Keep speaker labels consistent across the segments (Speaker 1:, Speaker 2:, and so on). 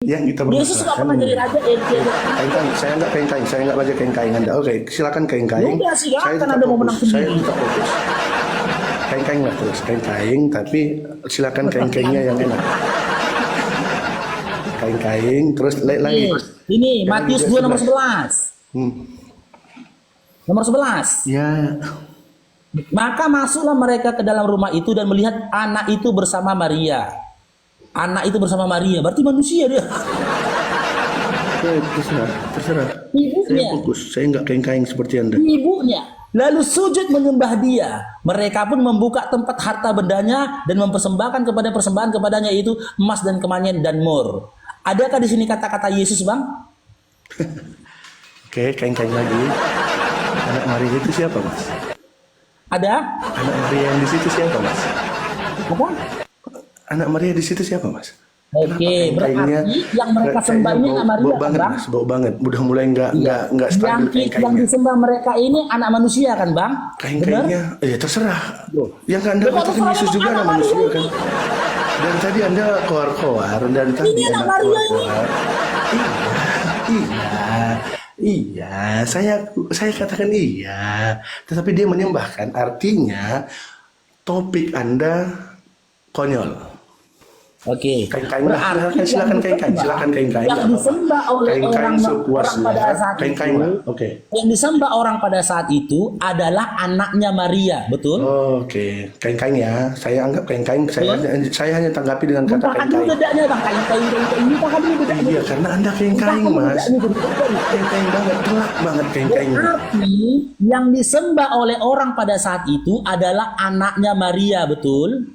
Speaker 1: Yang kita
Speaker 2: Yesus nggak pernah jadi raja.
Speaker 1: kain-kain, saya nggak kain-kain, saya nggak baca kain-kain Anda. Oke, silakan kain-kain.
Speaker 2: Udah, silakan,
Speaker 1: Saya tetap
Speaker 2: Anda mau
Speaker 1: fokus.
Speaker 2: menang
Speaker 1: Saya
Speaker 2: sendiri.
Speaker 1: tetap fokus. Kain-kain lah terus, kain-kain, tapi silakan kain-kainnya yang enak. Kain-kain, terus lagi.
Speaker 2: Ini
Speaker 1: Yang
Speaker 2: Matius
Speaker 1: juga
Speaker 2: 2 nomor
Speaker 1: 11.
Speaker 2: 11. Nomor 11.
Speaker 1: Ya,
Speaker 2: Maka masuklah mereka ke dalam rumah itu dan melihat anak itu bersama Maria. Anak itu bersama Maria, berarti manusia dia.
Speaker 1: ya, terserah, terserah. Saya
Speaker 2: Ibunya,
Speaker 1: fokus, saya nggak kain-kain seperti Anda.
Speaker 2: ibunya. Lalu sujud menyembah dia. Mereka pun membuka tempat harta bendanya dan mempersembahkan kepada persembahan kepadanya, yaitu emas dan kemanyan dan mur. Adakah di sini kata-kata Yesus, Bang?
Speaker 1: Oke, kain-kain lagi. Anak Maria itu siapa, Mas?
Speaker 2: Ada?
Speaker 1: Anak Maria yang di situ siapa, Mas?
Speaker 2: Apa?
Speaker 1: Anak Maria di situ siapa, Mas?
Speaker 2: Oke, berarti yang mereka sembah ini anak Maria,
Speaker 1: bau
Speaker 2: kan,
Speaker 1: banget,
Speaker 2: Bang?
Speaker 1: Mas, bau banget. Udah mulai nggak
Speaker 2: Yang,
Speaker 1: stabil
Speaker 2: yang
Speaker 1: kain-kainnya.
Speaker 2: disembah mereka ini anak manusia, kan, Bang? Benar?
Speaker 1: Kain-kainnya, ya terserah. Yang Anda
Speaker 2: Betul,
Speaker 1: katakan
Speaker 2: terserah,
Speaker 1: Yesus juga
Speaker 2: anak
Speaker 1: anak manusia
Speaker 2: Maria
Speaker 1: kan?
Speaker 2: ini.
Speaker 1: Dan tadi Anda koar-koar, dan tadi
Speaker 2: Ini anak
Speaker 1: Anda
Speaker 2: Maria ini.
Speaker 1: koar-koar. Iya, saya katakan iya. Tetapi dia menyembahkan, artinya topik Anda konyol.
Speaker 2: Oke.
Speaker 1: Kain-kain lah,
Speaker 2: Berarti
Speaker 1: silakan
Speaker 2: yang
Speaker 1: kain-kain,
Speaker 2: disembah-
Speaker 1: silakan kain-kain.
Speaker 2: Yang
Speaker 1: nggak apa-apa.
Speaker 2: disembah oleh
Speaker 1: Kain-kain
Speaker 2: orang
Speaker 1: sepuasnya,
Speaker 2: pada saat
Speaker 1: kain-kain
Speaker 2: itu,
Speaker 1: lah. Oke.
Speaker 2: yang disembah orang pada saat itu adalah anaknya Maria, betul?
Speaker 1: Oke, kain-kain ya. Saya anggap kain-kain. Saya hanya tanggapi dengan kata
Speaker 2: Tahan dulu
Speaker 1: kain-kain.
Speaker 2: bedanya, Bang. Kain-kain ini tahan dulu bedanya.
Speaker 1: Iya, karena Anda kain-kain, Mas. Kain-kain banget, telak banget kain-kainnya.
Speaker 2: Berarti yang disembah oleh orang pada saat itu adalah anaknya Maria, betul?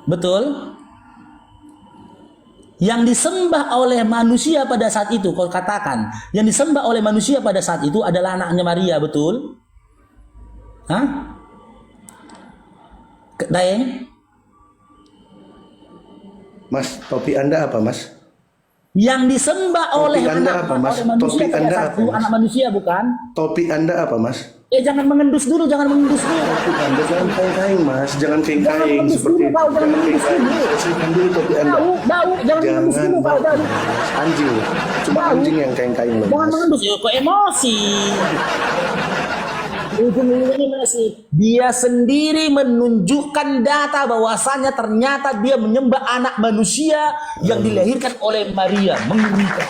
Speaker 2: Betul? Yang disembah oleh manusia pada saat itu, kau katakan, yang disembah oleh manusia pada saat itu adalah anaknya Maria, betul? Hah? Daeng?
Speaker 1: Mas, topi Anda apa, Mas?
Speaker 2: Yang disembah oleh
Speaker 1: Anda apa, Mas?
Speaker 2: oleh manusia
Speaker 1: Topi
Speaker 2: pada
Speaker 1: Anda
Speaker 2: saat
Speaker 1: apa,
Speaker 2: itu,
Speaker 1: Mas?
Speaker 2: anak manusia, bukan?
Speaker 1: Topi Anda apa, Mas?
Speaker 2: Jangan mengendus dulu, jangan mengendus dulu.
Speaker 1: Topi Anda jangan kain-kain, Mas. Jangan kain-kain
Speaker 2: Jangan mengendus
Speaker 1: seperti
Speaker 2: dulu, kau, jangan
Speaker 1: jangan
Speaker 2: mengendus
Speaker 1: kain-kain.
Speaker 2: dulu.
Speaker 1: Selesaikan dulu topi Anda.
Speaker 2: Bau, jangan mengendus dulu,
Speaker 1: Jangan
Speaker 2: kau, jangan.
Speaker 1: anjing. Cuma
Speaker 2: Bau.
Speaker 1: anjing yang kain-kain loh,
Speaker 2: Jangan
Speaker 1: Mas.
Speaker 2: mengendus, kok emosi. Ujung-ujungnya masih dia sendiri menunjukkan data bahwasanya ternyata dia menyembah anak manusia yang dilahirkan oleh Maria. Mengerikan.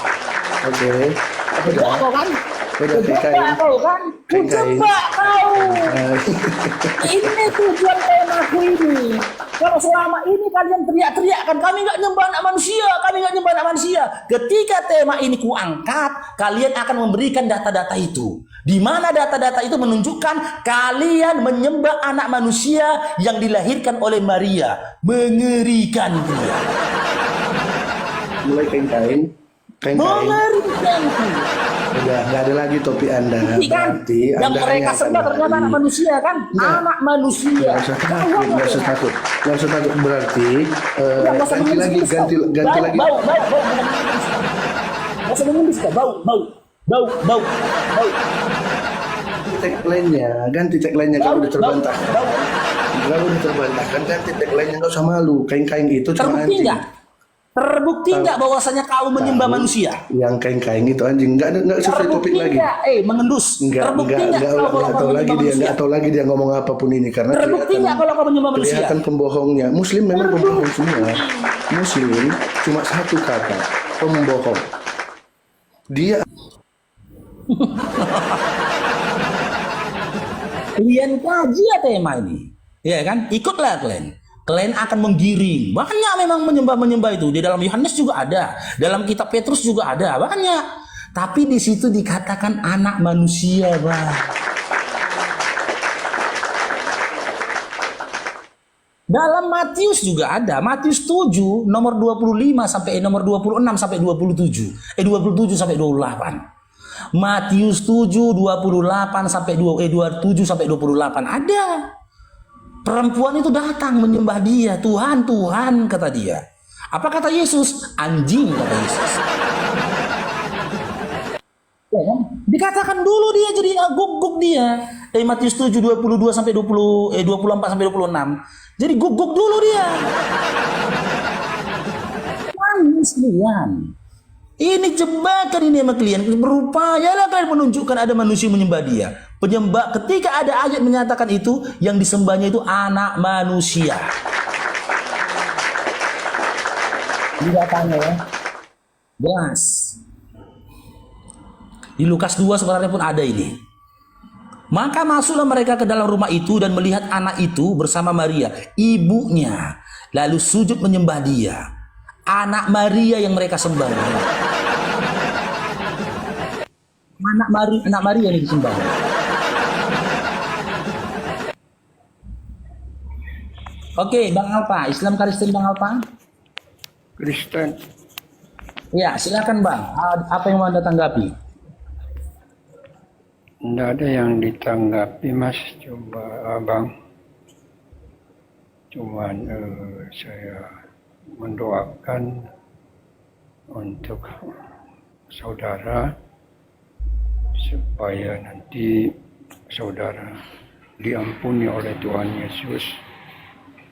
Speaker 1: Oke.
Speaker 2: Coba kau kan?
Speaker 1: Udah
Speaker 2: Coba
Speaker 1: kain-kain.
Speaker 2: kau kan?
Speaker 1: Kain-kain.
Speaker 2: Coba kau. Ini tujuan temaku ini. Kalau selama ini kalian teriak-teriak kan kami nggak nyembah anak manusia, kami nggak nyembah anak manusia. Ketika tema ini kuangkat, kalian akan memberikan data-data itu. Di mana data-data itu menunjukkan kalian menyembah anak manusia yang dilahirkan oleh Maria. Mengerikan dia.
Speaker 1: Mulai kain-kain. Kain-kain.
Speaker 2: Mengerikan.
Speaker 1: Udah nggak ada lagi topi Anda.
Speaker 2: Ini kan
Speaker 1: Berarti
Speaker 2: yang
Speaker 1: Anda
Speaker 2: mereka
Speaker 1: hanya akan
Speaker 2: sembah ternyata
Speaker 1: lari.
Speaker 2: anak manusia kan?
Speaker 1: Nggak.
Speaker 2: Anak manusia.
Speaker 1: Nggak usah takut, nggak usah takut, nggak usah takut. Berarti ganti lagi, ganti lagi.
Speaker 2: Bau. Masa mengendus kau? Bau.
Speaker 1: Ganti tagline-nya kalau udah terbantah. Kalau udah terbantah kan ganti tagline-nya, nggak usah malu. Kain-kain itu cuma
Speaker 2: Terbukti
Speaker 1: anjing.
Speaker 2: nggak? Terbukti nggak bahwasanya kau menyembah manusia?
Speaker 1: Yang kain-kain itu anjing, nggak sesuai topik
Speaker 2: Terbukti
Speaker 1: lagi.
Speaker 2: nggak? Terbukti nggak kalau kau
Speaker 1: tahu lagi
Speaker 2: menyembah
Speaker 1: dia,
Speaker 2: manusia?
Speaker 1: nggak tahu lagi dia ngomong apapun ini karena
Speaker 2: Terbukti nggak kalau kau menyembah manusia?
Speaker 1: kelihatan pembohongnya. Muslim memang pembohong semua. Muslim cuma satu kata, pembohong. Dia
Speaker 2: Kalian kaji ya tema ini, ya kan? Ikutlah kalian. Kalian akan menggiring. Banyak memang menyembah itu. Di dalam Yohanes juga ada, dalam kitab Petrus juga ada, banyak. Tapi di situ dikatakan anak manusia, Bang. Dalam Matius juga ada. Matius 7 nomor 25 sampai nomor 26 sampai 27. 27 sampai 28. Matius 7 28 sampai 27 sampai 28 ada. Perempuan itu datang menyembah dia. Tuhan, Tuhan, kata dia. Apa kata Yesus? Anjing, kata Yesus. Ya kan? Dikatakan dulu dia jadi guguk dia. Matius 7 22 sampai 24 sampai 26. Jadi guguk dulu dia. ini sekalian. Ini jebakan ini sama kalian. Berupayalah kalian menunjukkan ada manusia menyembah dia. Penyembah, ketika ada ayat menyatakan itu, yang disembahnya itu anak manusia. Ini datanya ya. Jelas. Di Lukas 2 sebenarnya pun ada ini. Maka masuklah mereka ke dalam rumah itu dan melihat anak itu bersama Maria, ibunya. Lalu sujud menyembah dia. Anak Maria yang mereka sembah. Anak Maria yang disembah. Oke, Bang Alpa, Islam Kristen Bang Alpa?
Speaker 3: Kristen.
Speaker 2: Ya, silakan Bang. Apa yang mau Anda tanggapi?
Speaker 3: Tidak ada yang ditanggapi Mas, coba Abang. Cuman saya mendoakan untuk saudara supaya nanti saudara diampuni oleh Tuhan Yesus.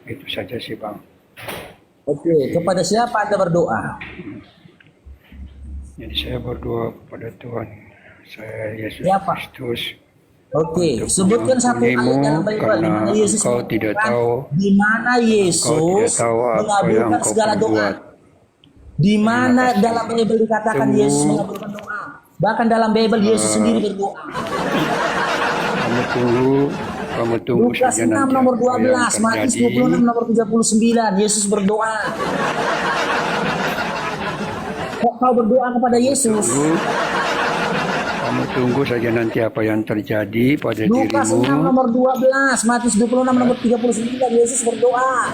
Speaker 3: Itu saja sih Bang.
Speaker 2: Oke, kepada siapa Anda berdoa?
Speaker 3: Jadi saya berdoa kepada Tuhan saya Yesus
Speaker 2: Siapa?
Speaker 3: Kristus.
Speaker 2: Oke, sebutkan satu ayat dalam Bible di mana Yesus
Speaker 3: engkau tidak tahu,
Speaker 2: di mana Yesus mengabulkan segala doa. Di mana dalam Bible dikatakan Yesus mengabulkan doa. Bahkan dalam Bible Yesus sendiri berdoa.
Speaker 3: Kamu tunggu
Speaker 2: Lukas
Speaker 3: saja
Speaker 2: 6
Speaker 3: nanti
Speaker 2: nomor
Speaker 3: apa yang
Speaker 2: 12, Matius
Speaker 3: terjadi.
Speaker 2: 26 nomor 39, Yesus berdoa. Kok kau berdoa kepada Yesus?
Speaker 3: Kamu tunggu saja nanti apa yang terjadi pada
Speaker 2: Lukas 6
Speaker 3: dirimu.
Speaker 2: nomor 12, Matius 26 nomor 39, Yesus berdoa.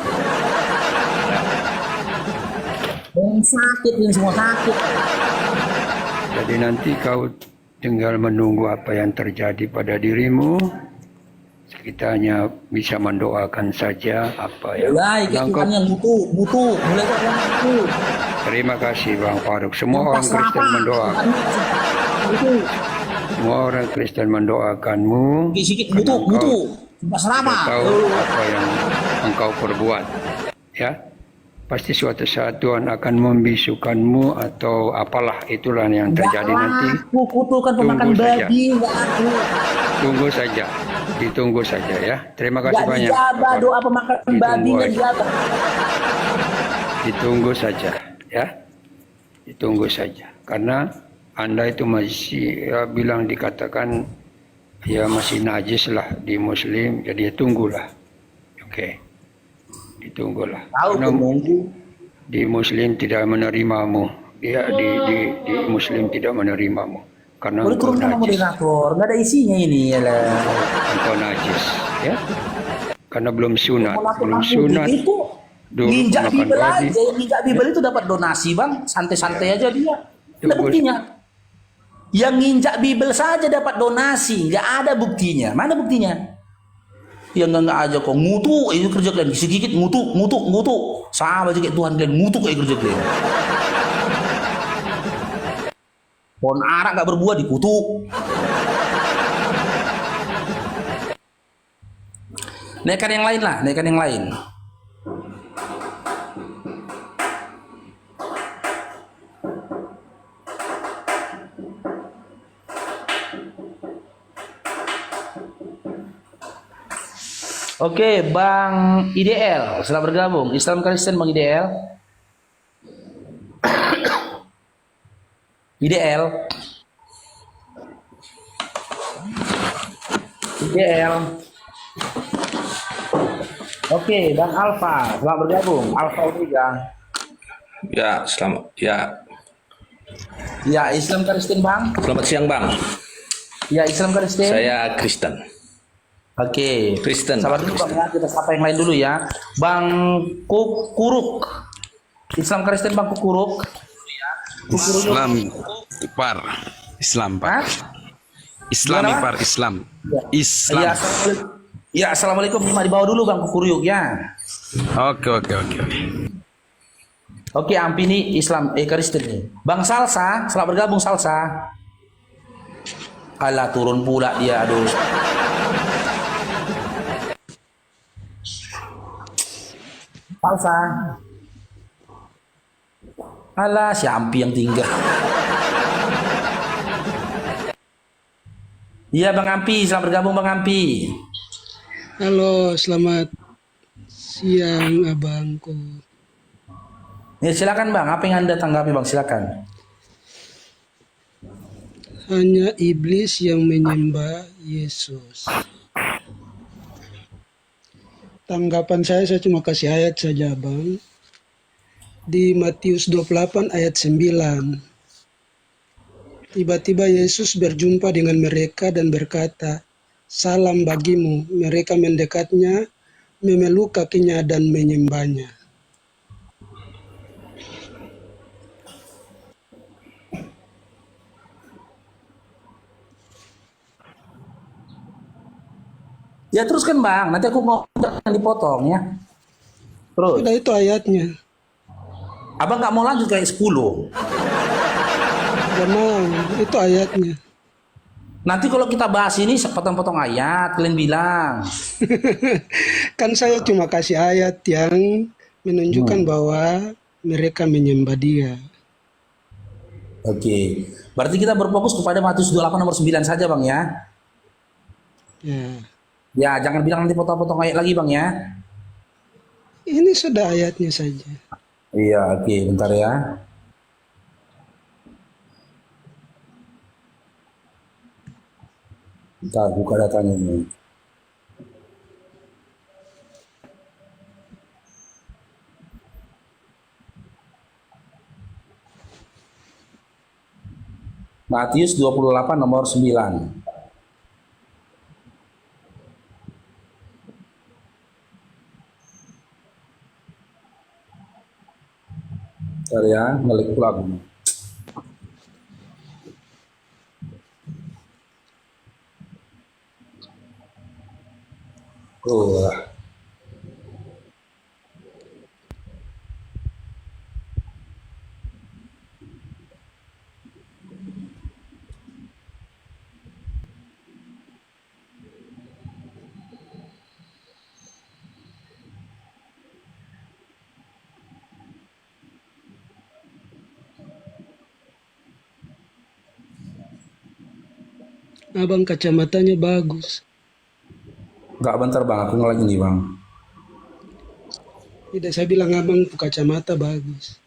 Speaker 2: Yang sakit, yang semua sakit.
Speaker 3: Jadi nanti kau tinggal menunggu apa yang terjadi pada dirimu. Kita hanya bisa mendoakan saja apa yang
Speaker 2: Mulai ke Tuhan yang butuh. Mulai ke Tuhan yang butuh.
Speaker 3: Terima kasih Bang Faruk. Semua orang Kristen mendoakan. Semua orang Kristen mendoakanmu.
Speaker 2: Sikit
Speaker 3: karena
Speaker 2: butuh.
Speaker 3: engkau
Speaker 2: Sumpah selama.
Speaker 3: tidak tahu apa yang engkau perbuat. Ya, pasti suatu saat Tuhan akan membisukanmu atau apalah itulah yang terjadi nanti.
Speaker 2: Aku kutukan pemakan
Speaker 3: Tunggu saja.
Speaker 2: babi, enggak aku.
Speaker 3: Tunggu saja, ditunggu saja ya. Terima kasih
Speaker 2: Enggak
Speaker 3: banyak.
Speaker 2: dijabah doa pemakan babi enggak dijabah.
Speaker 3: Ditunggu saja ya. Ditunggu saja. Karena Anda itu masih bilang dikatakan ya masih najis lah di Muslim, jadi ya tunggulah. Oke. Ditunggulah.
Speaker 2: Tahu
Speaker 3: Karena
Speaker 2: menunggu.
Speaker 3: di Muslim tidak menerimamu. Dia di Muslim tidak menerimamu. Karena
Speaker 2: Boleh
Speaker 3: engkau
Speaker 2: turun nama
Speaker 3: najis.
Speaker 2: moderator, enggak ada isinya ini ya lah.
Speaker 3: Engkau najis, ya. Karena belum sunat, belum
Speaker 2: Mengaku-ngaku
Speaker 3: sunat.
Speaker 2: itu
Speaker 3: Dulu
Speaker 2: nginjak
Speaker 3: makan
Speaker 2: Bibel
Speaker 3: babi.
Speaker 2: aja, yang nginjak Bibel itu dapat donasi bang, santai-santai aja dia. Ada buktinya. Yang nginjak Bibel saja dapat donasi, nggak ada buktinya. Mana buktinya? Yang nggak aja kok ngutu, itu kerja kalian sedikit ngutu. Sama aja kayak Tuhan kalian ngutu kayak kerja kalian. Pohon arak nggak berbuah dikutuk. Naikkan yang lain lah, naikkan yang lain. Oke, Bang IDL, selamat bergabung. Islam Kristen Bang IDL. IDL. Oke, Bang Alfa, selamat bergabung. Alfa Omega.
Speaker 4: Ya, selamat.
Speaker 2: Ya, Islam Kristen Bang.
Speaker 4: Selamat siang, Bang.
Speaker 2: Ya, Islam Kristen.
Speaker 4: Saya Kristen.
Speaker 2: Oke.
Speaker 4: Kristen.
Speaker 2: Sabar dulu Bang ya, kita sapa yang lain dulu ya. Bang Kukuruk. Islam Kristen Bang Kukuruk.
Speaker 5: Islam Ipar Islam Pak.
Speaker 2: Hah?
Speaker 5: Islam
Speaker 2: Gimana?
Speaker 5: Ipar Islam.
Speaker 2: Ya.
Speaker 5: Islam.
Speaker 2: Ya, assalamualaikum. Ya, assalamualaikum. Cuma di bawah dulu Bang Kukuruk ya.
Speaker 5: Oke.
Speaker 2: Oke, Ampini Islam Kristen nih. Bang Salsa, selamat bergabung Salsa. Alah turun pula dia, aduh. Salsa. Alah, si Ampi yang tinggal. Iya Bang Ampi, selamat bergabung Bang Ampi.
Speaker 6: Halo, selamat siang abangku.
Speaker 2: Ya silakan Bang, apa yang Anda tanggapi Bang? Silakan.
Speaker 6: Hanya iblis yang menyembah Yesus. Tanggapan saya cuma kasih ayat saja Bang. Di Matius 28 ayat 9. Tiba-tiba Yesus berjumpa dengan mereka dan berkata, "Salam bagimu." Mereka mendekatnya, memeluk kakinya dan menyembahnya.
Speaker 2: Ya teruskan Bang, nanti aku ngomong jangan dipotong ya. Terus,
Speaker 6: Sudah itu ayatnya.
Speaker 2: Abang nggak mau lanjut kayak 10.
Speaker 6: Gak mau, itu ayatnya.
Speaker 2: Nanti kalau kita bahas ini sepotong-potong ayat, kalian bilang.
Speaker 6: Kan saya cuma kasih ayat yang menunjukkan bahwa mereka menyembah dia.
Speaker 2: Oke, berarti kita berfokus kepada Matius 28 nomor 9 saja Bang ya.
Speaker 6: Ya.
Speaker 2: Ya, jangan bilang nanti potong-potong ayat lagi Bang ya.
Speaker 6: Ini sudah ayatnya saja.
Speaker 2: Iya, oke, bentar ya. Bentar, buka datanya ini. Matius 28 nomor 9. Bentar ya, ngelik lagu. Oh,
Speaker 6: Abang kacamatanya bagus.
Speaker 2: enggak bentar Bang, aku ngelik ini Bang.
Speaker 6: Tidak, saya bilang abang kacamata bagus.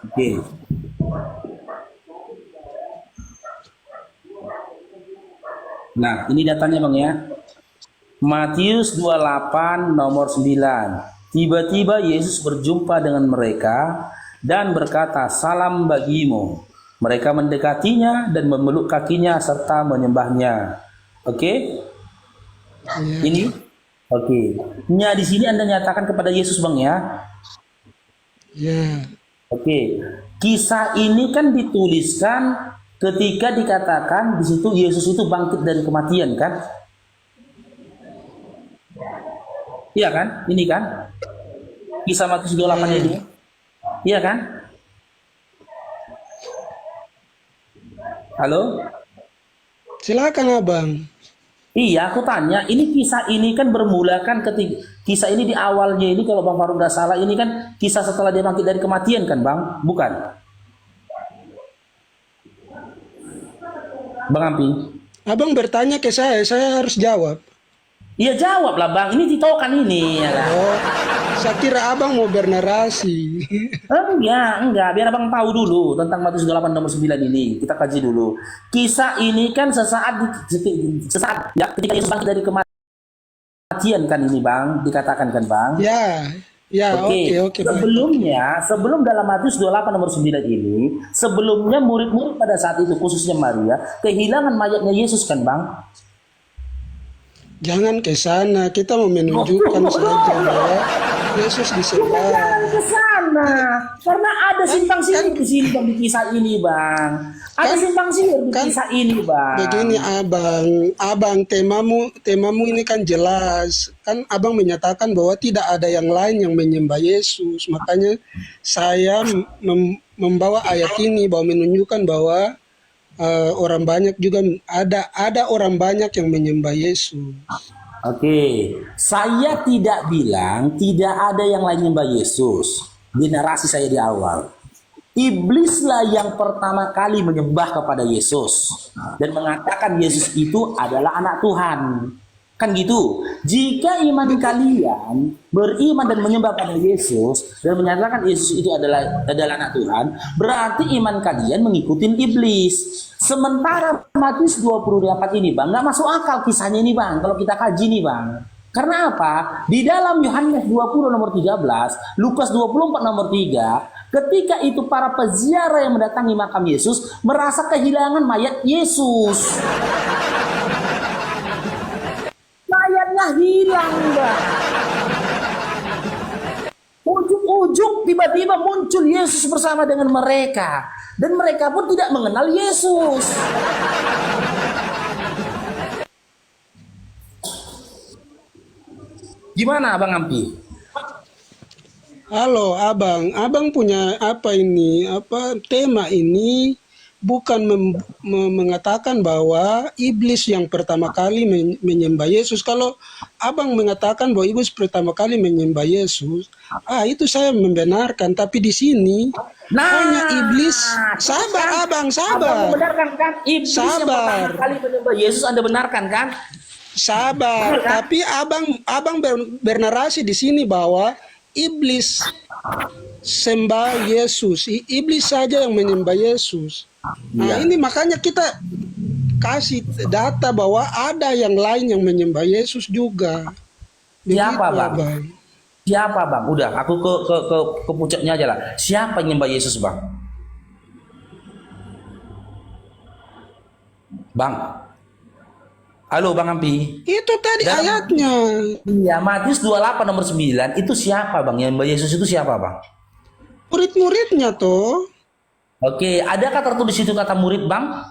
Speaker 2: Oke. Nah, ini datanya Bang ya. Matius 28 nomor 9. Tiba-tiba Yesus berjumpa dengan mereka dan berkata, "Salam bagimu." Mereka mendekatinya dan memeluk kakinya serta menyembahnya. Oke? Ini? Oke. Nya di sini Anda nyatakan kepada Yesus Bang ya.
Speaker 6: Ya,
Speaker 2: Oke. Kisah ini kan dituliskan ketika dikatakan di situ Yesus itu bangkit dari kematian kan? Iya kan? Ini kan? Kisah Matius 28 ini. Iya kan? Halo?
Speaker 6: silakan abang.
Speaker 2: Iya, aku tanya, ini kisah ini kan bermula kan ketika kisah ini di awalnya ini kalau Bang Faruk nggak salah ini kan kisah setelah dia bangkit dari kematian kan, Bang? Bukan? Bang Ampi?
Speaker 6: Abang bertanya ke saya harus jawab.
Speaker 2: Iya jawab lah Bang, ini titokan ini ya lah.
Speaker 6: Oh, saya kira abang mau bernarasi.
Speaker 2: Enggak, biar Abang tahu dulu tentang Matius 28 nomor 9 ini. Kita kaji dulu. Kisah ini kan sesaat ya ketika Yesus bangkit dari kematian kan ini Bang, dikatakan kan Bang?
Speaker 6: Ya, ya, oke.
Speaker 2: Sebelum dalam Matius 28 nomor 9 ini, sebelumnya murid-murid pada saat itu khususnya Maria kehilangan mayatnya Yesus kan Bang?
Speaker 6: Jangan ke sana, kita mau menunjukkan saja ya. Yesus disembah.
Speaker 2: Jangan ke sana, karena ada simpang siur di sini Bang di kisah ini Bang. Ada simpang siur di kisah ini Bang.
Speaker 6: Begini abang temamu ini kan jelas. Kan abang menyatakan bahwa tidak ada yang lain yang menyembah Yesus. Makanya saya membawa ayat ini bahwa menunjukkan bahwa orang banyak juga ada orang banyak yang menyembah Yesus.
Speaker 2: Oke, saya tidak bilang tidak ada yang lain nyembah Yesus. Di narasi saya di awal, iblislah yang pertama kali menyembah kepada Yesus dan mengatakan Yesus itu adalah anak Tuhan. Kan gitu. Jika iman kalian beriman dan menyembah pada Yesus dan menyatakan Yesus itu adalah anak Tuhan, berarti iman kalian mengikuti iblis. Sementara Matius 24 ini Bang, nggak masuk akal kisahnya ini Bang, kalau kita kaji nih Bang. Karena apa? Di dalam Yohanes 20 nomor 13, Lukas 24 nomor 3, ketika itu para peziarah yang mendatangi makam Yesus merasa kehilangan mayat Yesus. Mayatnya hilang, Bang. Ujung-ujung tiba-tiba muncul Yesus bersama dengan mereka. Dan mereka pun tidak mengenal Yesus. Gimana Abang Ampi?
Speaker 6: Halo abang punya apa ini, apa tema ini bukan mengatakan bahwa iblis yang pertama kali menyembah Yesus. Kalau abang mengatakan bahwa iblis pertama kali menyembah Yesus, itu saya membenarkan. Tapi di sini hanya iblis. Sabar abang, sabar.
Speaker 2: Abang membenarkan kan? Iblis yang pertama kali menyembah Yesus Anda benarkan kan?
Speaker 6: Sabar. Tapi abang bernarasi di sini bahwa iblis sembah Yesus. Iblis saja yang menyembah Yesus. Nah, ini makanya kita kasih data bahwa ada yang lain yang menyembah Yesus juga.
Speaker 2: Siapa
Speaker 6: Begitu,
Speaker 2: Bang? Siapa Bang? Udah, aku ke puncaknya aja lah. Siapa yang menyembah Yesus Bang? Bang. Halo Bang Ampi.
Speaker 6: Itu tadi ayatnya.
Speaker 2: Iya, Matius 28 nomor 9 itu siapa Bang? Yang menyembah Yesus itu siapa Bang?
Speaker 6: Murid-muridnya tuh.
Speaker 2: Oke, adakah tertulis itu kata murid Bang?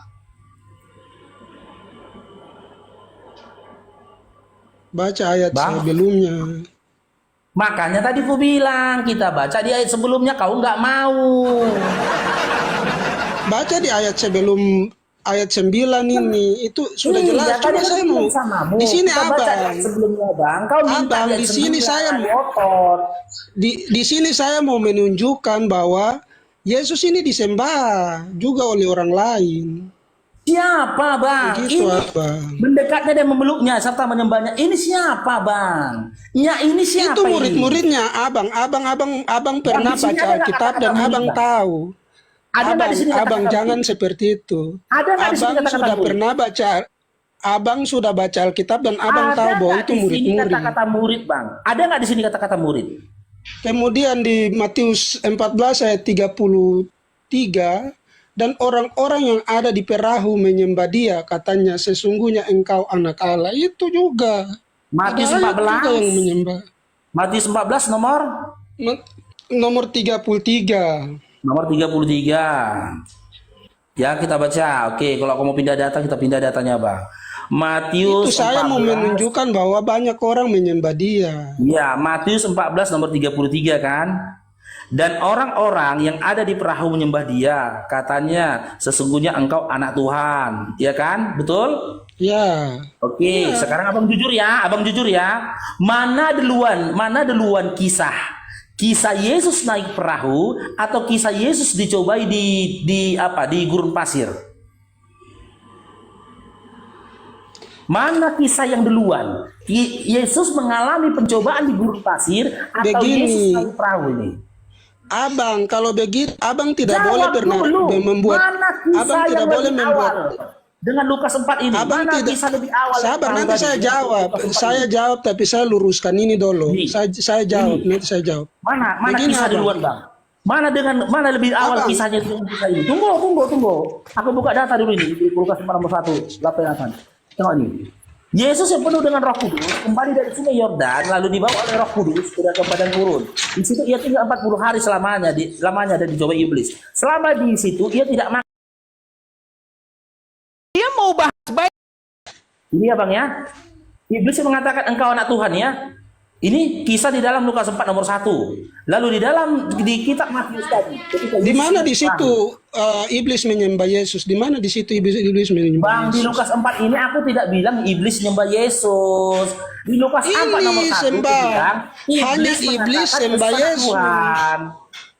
Speaker 6: Baca ayat
Speaker 2: Bang?
Speaker 6: sebelumnya.
Speaker 2: Makanya tadi aku bilang kita baca di ayat sebelumnya, kau nggak mau.
Speaker 6: Baca di ayat sebelum ayat 9 ini itu sudah jelas. Coba saya mau di sini abang.
Speaker 2: Sebelumnya Bang, kau minta
Speaker 6: Abang, di sini saya
Speaker 2: otot.
Speaker 6: di sini saya mau menunjukkan bahwa Yesus ini disembah juga oleh orang lain.
Speaker 2: Siapa Bang?
Speaker 6: Begitu,
Speaker 2: Ini
Speaker 6: abang.
Speaker 2: mendekatnya dan memeluknya serta menyembahnya. Ini siapa Bang? Ya ini siapa?
Speaker 6: Itu murid-muridnya abang. Abang pernah
Speaker 2: di sini
Speaker 6: baca
Speaker 2: ada nggak
Speaker 6: Alkitab
Speaker 2: kata-kata
Speaker 6: dan
Speaker 2: murid,
Speaker 6: abang
Speaker 2: Bang?
Speaker 6: tahu.
Speaker 2: Ada nggak di sini
Speaker 6: Abang
Speaker 2: kata-kata
Speaker 6: jangan
Speaker 2: murid?
Speaker 6: seperti itu.
Speaker 2: Ada nggak di sini
Speaker 6: Abang
Speaker 2: kata-kata
Speaker 6: sudah
Speaker 2: murid?
Speaker 6: pernah baca. Abang sudah baca Alkitab dan abang tahu bahwa itu
Speaker 2: Ada nggak di sini
Speaker 6: murid-murid.
Speaker 2: kata-kata murid Bang? Ada nggak di sini kata-kata murid?
Speaker 6: Kemudian di Matius 14 ayat 33, dan orang-orang yang ada di perahu menyembah dia, katanya sesungguhnya engkau anak Allah. Itu juga.
Speaker 2: Matius
Speaker 6: Ada ayat juga yang
Speaker 2: 14.
Speaker 6: menyembah.
Speaker 2: Matius 14 nomor
Speaker 6: Nomor 33.
Speaker 2: nomor 33. Ya kita baca. Oke, kalau aku mau pindah data kita pindah datanya Bang. Matius
Speaker 6: Itu saya mau
Speaker 2: 14.
Speaker 6: menunjukkan bahwa banyak orang menyembah dia.
Speaker 2: Ya, Matius 14 nomor 33 kan. Dan orang-orang yang ada di perahu menyembah dia, katanya sesungguhnya engkau anak Tuhan, ya kan? Betul?
Speaker 6: Ya.
Speaker 2: Oke, sekarang abang jujur ya. Mana duluan kisah Yesus naik perahu atau kisah Yesus dicobai di gurun pasir? Mana kisah yang duluan? Yesus mengalami pencobaan di gurun pasir atau
Speaker 6: Begini.
Speaker 2: Yesus naik perahu ini?
Speaker 6: Abang, kalau begitu abang tidak boleh
Speaker 2: Jawab dulu.
Speaker 6: membuat
Speaker 2: Mana kisah
Speaker 6: abang
Speaker 2: yang
Speaker 6: tidak boleh
Speaker 2: lebih
Speaker 6: membuat
Speaker 2: awal? Dengan Lukas 4 ini,
Speaker 6: abang
Speaker 2: mana
Speaker 6: tidak
Speaker 2: kisah lebih awal?
Speaker 6: sabar,
Speaker 2: yang
Speaker 6: nanti
Speaker 2: tadi?
Speaker 6: saya jawab.
Speaker 2: Lukas 4
Speaker 6: Saya
Speaker 2: ini.
Speaker 6: jawab tapi saya luruskan ini dulu.
Speaker 2: Ini.
Speaker 6: Saya jawab,
Speaker 2: Ini.
Speaker 6: nanti saya jawab.
Speaker 2: Mana
Speaker 6: Begini,
Speaker 2: kisah
Speaker 6: Abang.
Speaker 2: duluan Bang? Mana lebih awal
Speaker 6: Abang.
Speaker 2: kisahnya dengan kisah ini? Tunggu. Aku buka data dulu ini di Lukas 4 nomor 1, 8. Tengok ini. Yesus yang penuh dengan Roh Kudus kembali dari sungai Yordan lalu dibawa oleh Roh Kudus ke padang gurun. Di situ ia tinggal 40 hari lamanya dan dicobai iblis. Selama di situ ia tidak makan.
Speaker 5: Dia mau bahas baik.
Speaker 2: Ini ya Bang ya. Iblis yang mengatakan engkau anak Tuhan ya. Ini kisah di dalam Lukas 4 nomor 1. Lalu di kitab Matius tadi.
Speaker 6: Di mana di situ iblis menyembah Yesus? Di mana di situ iblis menyembah
Speaker 2: Bang, di
Speaker 6: Yesus?
Speaker 2: Lukas 4 ini aku tidak bilang iblis nyembah Yesus. Di Lukas 4 nomor 1
Speaker 6: sembah.
Speaker 2: bilang
Speaker 6: Hanya iblis
Speaker 2: mengatakan
Speaker 6: sembah
Speaker 2: kepada
Speaker 6: Yesus.
Speaker 2: Tuhan.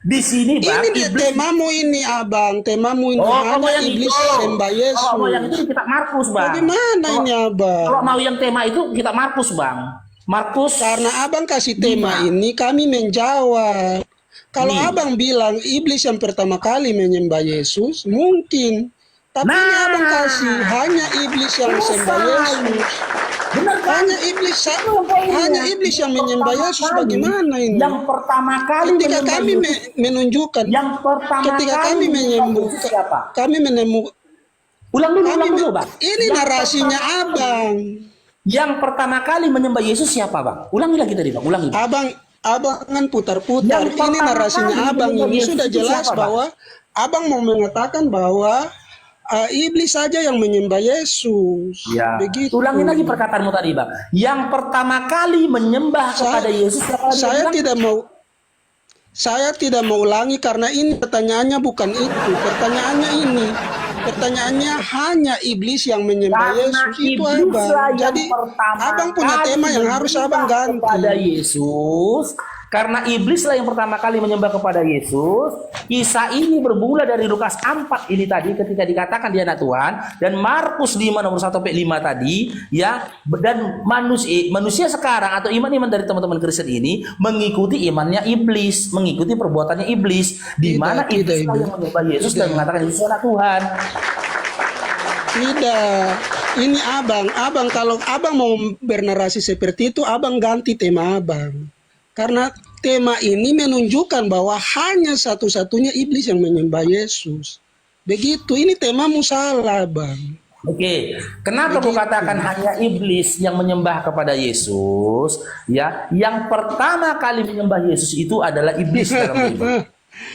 Speaker 2: Di sini Bang,
Speaker 6: Ini dia
Speaker 2: iblis.
Speaker 6: temamu ini abang, temamu ini
Speaker 2: Kalau
Speaker 6: hanya
Speaker 2: yang
Speaker 6: iblis
Speaker 2: itu,
Speaker 6: sembah Yesus.
Speaker 2: kalau mau yang itu di kitab Markus, Bang.
Speaker 6: Bagaimana
Speaker 2: Kalau-
Speaker 6: ini abang?
Speaker 2: Kalau mau yang tema itu kitab Markus, Bang. Markus
Speaker 6: Karena abang kasih tema ini kami menjawab. Kalau
Speaker 2: Nih.
Speaker 6: abang bilang iblis yang pertama kali menyembah Yesus, mungkin. Tapi ini
Speaker 2: Nah.
Speaker 6: abang kasih hanya iblis yang sembah Yesus.
Speaker 2: benar kan?
Speaker 6: Hanya iblis yang menyembah Yesus. Bagaimana ini?
Speaker 2: Yang pertama kali
Speaker 6: Ketika
Speaker 2: menyembah
Speaker 6: kami
Speaker 2: Yesus,
Speaker 6: menunjukkan,
Speaker 2: yang pertama
Speaker 6: ketika
Speaker 2: kali
Speaker 6: kami
Speaker 2: menyembah Yesus siapa?
Speaker 6: kami menemukan,
Speaker 2: Ulang dulu, Bang.
Speaker 6: ini
Speaker 2: Yang
Speaker 6: narasinya
Speaker 2: pertama-
Speaker 6: abang.
Speaker 2: Yang pertama kali menyembah Yesus siapa, Bang? Ulangi lagi tadi, Bang. Ulangi. Bang.
Speaker 6: Abang kan putar-putar.
Speaker 2: Yang
Speaker 6: Ini
Speaker 2: pertama
Speaker 6: narasinya
Speaker 2: kali
Speaker 6: abang.
Speaker 2: menyembah
Speaker 6: Ini
Speaker 2: Yesus
Speaker 6: sudah
Speaker 2: itu
Speaker 6: jelas
Speaker 2: siapa, Bang?
Speaker 6: bahwa abang mau mengatakan bahwa iblis saja yang menyembah Yesus.
Speaker 2: Ya.
Speaker 6: Begitu.
Speaker 2: Ulangin lagi perkataanmu tadi, Bang. Yang pertama kali menyembah kepada Yesus siapa? Dia
Speaker 6: Saya
Speaker 2: bilang?
Speaker 6: tidak mau ulangi karena ini pertanyaannya bukan itu. Pertanyaannya ini. Pertanyaannya hanya iblis yang menyembah
Speaker 2: Karena
Speaker 6: Yesus. Itu
Speaker 2: iblis lah
Speaker 6: abang.
Speaker 2: yang
Speaker 6: Jadi
Speaker 2: pertama
Speaker 6: abang punya
Speaker 2: kali
Speaker 6: tema yang harus abang
Speaker 2: menyembah
Speaker 6: ganti.
Speaker 2: kepada Yesus. Karena iblis lah yang pertama kali menyembah kepada Yesus. Kisah ini bermula dari Lukas 4 ini tadi ketika dikatakan dia anak Tuhan, dan Markus 5 nomor 1 sampai 5 tadi ya. Dan manusia sekarang atau iman-iman dari teman-teman Kristen ini mengikuti imannya iblis, mengikuti perbuatannya iblis, di mana iblis lah yang menyembah Yesus dan mengatakan Yesus anak Tuhan.
Speaker 6: Tidak. Ini abang kalau abang mau bernarasi seperti itu, abang ganti tema abang. Karena tema ini menunjukkan bahwa hanya satu-satunya iblis yang menyembah Yesus. Begitu, ini temamu salah, Bang.
Speaker 2: Oke, kenapa aku katakan hanya iblis yang menyembah kepada Yesus? Ya, yang pertama kali menyembah Yesus itu adalah iblis dalam Bible.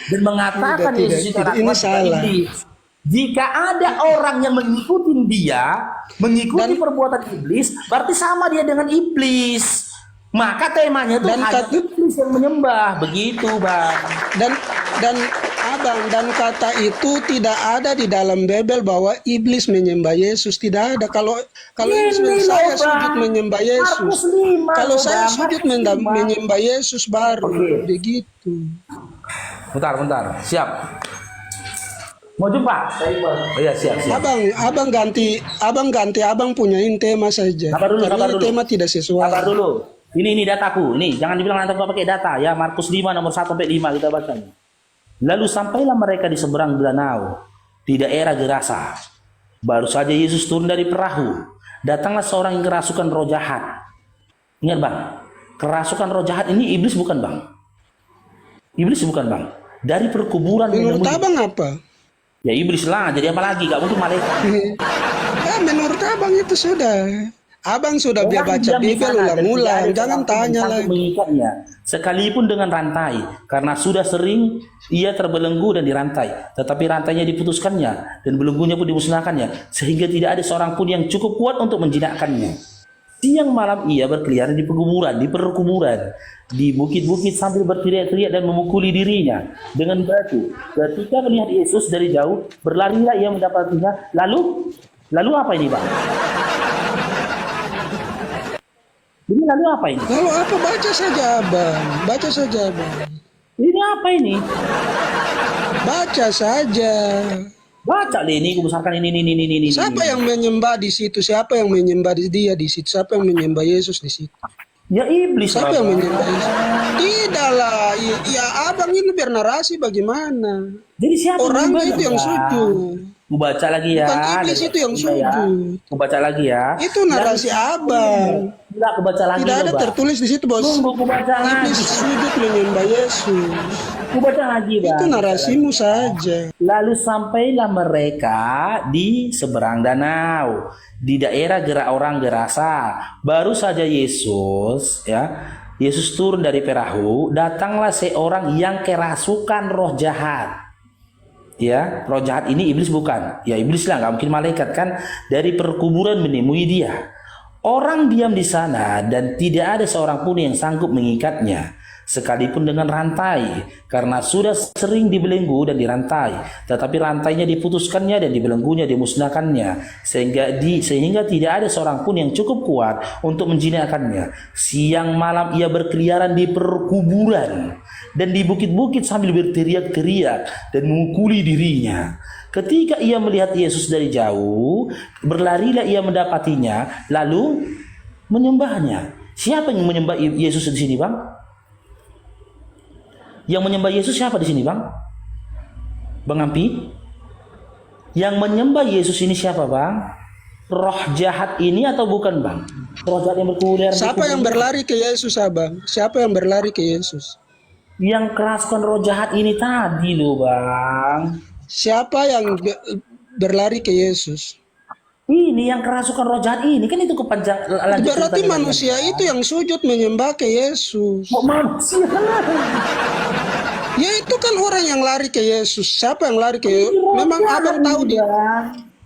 Speaker 2: Dan mengatakan
Speaker 6: Tidak,
Speaker 2: Yesus itu
Speaker 6: tidak.
Speaker 2: anak
Speaker 6: Ini
Speaker 2: Tuhan,
Speaker 6: salah.
Speaker 2: iblis. Jika ada orang yang mengikuti dia, mengikuti perbuatan iblis, berarti sama dia dengan iblis. Maka temanya itu hanya iblis yang menyembah, begitu, Bang.
Speaker 6: Dan kata itu tidak ada di dalam Bible bahwa iblis menyembah Yesus. Tidak ada. Kalau saya sujud menyembah Yesus, kalau saya sujud menyembah Yesus baru begitu.
Speaker 2: Bentar, siap. Mau jumpa? Oh iya, siap.
Speaker 6: Abang ganti abang punyain tema saja.
Speaker 2: Sabar dulu.
Speaker 6: Tema tidak sesuai.
Speaker 2: Sabar dulu. Ini dataku. Ini jangan dibilang nanti gua pakai data ya. Markus 5 nomor 1 sampai 5 kita baca. Lalu sampailah mereka di seberang danau di daerah Gerasa. Baru saja Yesus turun dari perahu. Datanglah seorang yang kerasukan roh jahat. Ingat, Bang. Kerasukan roh jahat ini iblis bukan, Bang? Iblis bukan, Bang. Dari perkuburan
Speaker 6: Menurut abang apa?
Speaker 2: Ya iblis lah, jadi apa lagi? Gak mungkin malaikat.
Speaker 6: Ya, menurut abang itu sudah. Abang sudah biar baca Bible ulang-ulang, jangan tanya lagi.
Speaker 2: Mengikatnya, sekalipun dengan rantai, karena sudah sering ia terbelenggu dan dirantai, tetapi rantainya diputuskannya dan belenggunya pun dimusnahkannya, sehingga tidak ada seorang pun yang cukup kuat untuk menjinakkannya. Siang malam ia berkeliaran di perkuburan, di bukit-bukit sambil berteriak-teriak dan memukuli dirinya dengan batu. Ketika melihat Yesus dari jauh, berlarilah ia mendapatinya. Lalu apa ini, Bang? Ini lalu apa ini?
Speaker 6: Lalu apa? Baca saja abang.
Speaker 2: Ini apa ini?
Speaker 6: Baca saja.
Speaker 2: Baca deh ini, kubesarkan ini.
Speaker 6: Siapa yang menyembah di situ? Siapa yang menyembah dia di situ? Siapa yang menyembah Yesus di situ?
Speaker 2: Ya iblis.
Speaker 6: Siapa yang menyembah Yesus? Tidaklah. Ya abang ini bernarasi bagaimana?
Speaker 2: Jadi siapa
Speaker 6: Orangnya itu yang sujud.
Speaker 2: Ku baca lagi ya.
Speaker 6: Bukan iblis itu yang sujud.
Speaker 2: Ku baca lagi ya.
Speaker 6: Itu narasi abang.
Speaker 2: Tidak, ku baca lagi.
Speaker 6: Tidak ada tertulis di situ, Bos.
Speaker 2: Tunggu, ku baca lagi.
Speaker 6: Iblis sujud menyembah Yesus.
Speaker 2: Ku baca lagi, Bang.
Speaker 6: Itu narasimu saja.
Speaker 2: Lalu sampailah mereka di seberang danau, di daerah orang Gerasa. Baru saja Yesus turun dari perahu, datanglah seorang yang kerasukan roh jahat. Ya, roh jahat ini iblis bukan? Ya iblis lah, nggak mungkin malaikat kan? Dari perkuburan menemui dia. Orang diam di sana dan tidak ada seorang pun yang sanggup mengikatnya, sekalipun dengan rantai, karena sudah sering dibelenggu dan dirantai, tetapi rantainya diputuskannya dan dibelenggunya dimusnahkannya, sehingga tidak ada seorang pun yang cukup kuat untuk menjinakkannya. Siang malam ia berkeliaran di perkuburan dan di bukit-bukit sambil berteriak-teriak dan memukuli dirinya. Ketika ia melihat Yesus dari jauh, berlarilah ia mendapatinya, lalu menyembahnya. Siapa yang menyembah Yesus di sini, Bang? Yang menyembah Yesus siapa di sini, Bang? Bang Ampi? Yang menyembah Yesus ini siapa, Bang? Roh jahat ini atau bukan, Bang? Roh jahat yang berkeliaran.
Speaker 6: Siapa yang berlari ke Yesus, Abang? Siapa yang berlari ke Yesus?
Speaker 2: Yang kerasukan roh jahat ini tadi loh, Bang.
Speaker 6: Siapa yang berlari ke Yesus?
Speaker 2: Ini yang kerasukan roh jahat ini kan itu kepanjang.
Speaker 6: Berarti manusia itu yang sujud menyembah ke Yesus.
Speaker 2: Kok manusia?
Speaker 6: Ya itu kan orang yang lari ke Yesus. Siapa yang lari ke Yesus? Memang abang tahu dia.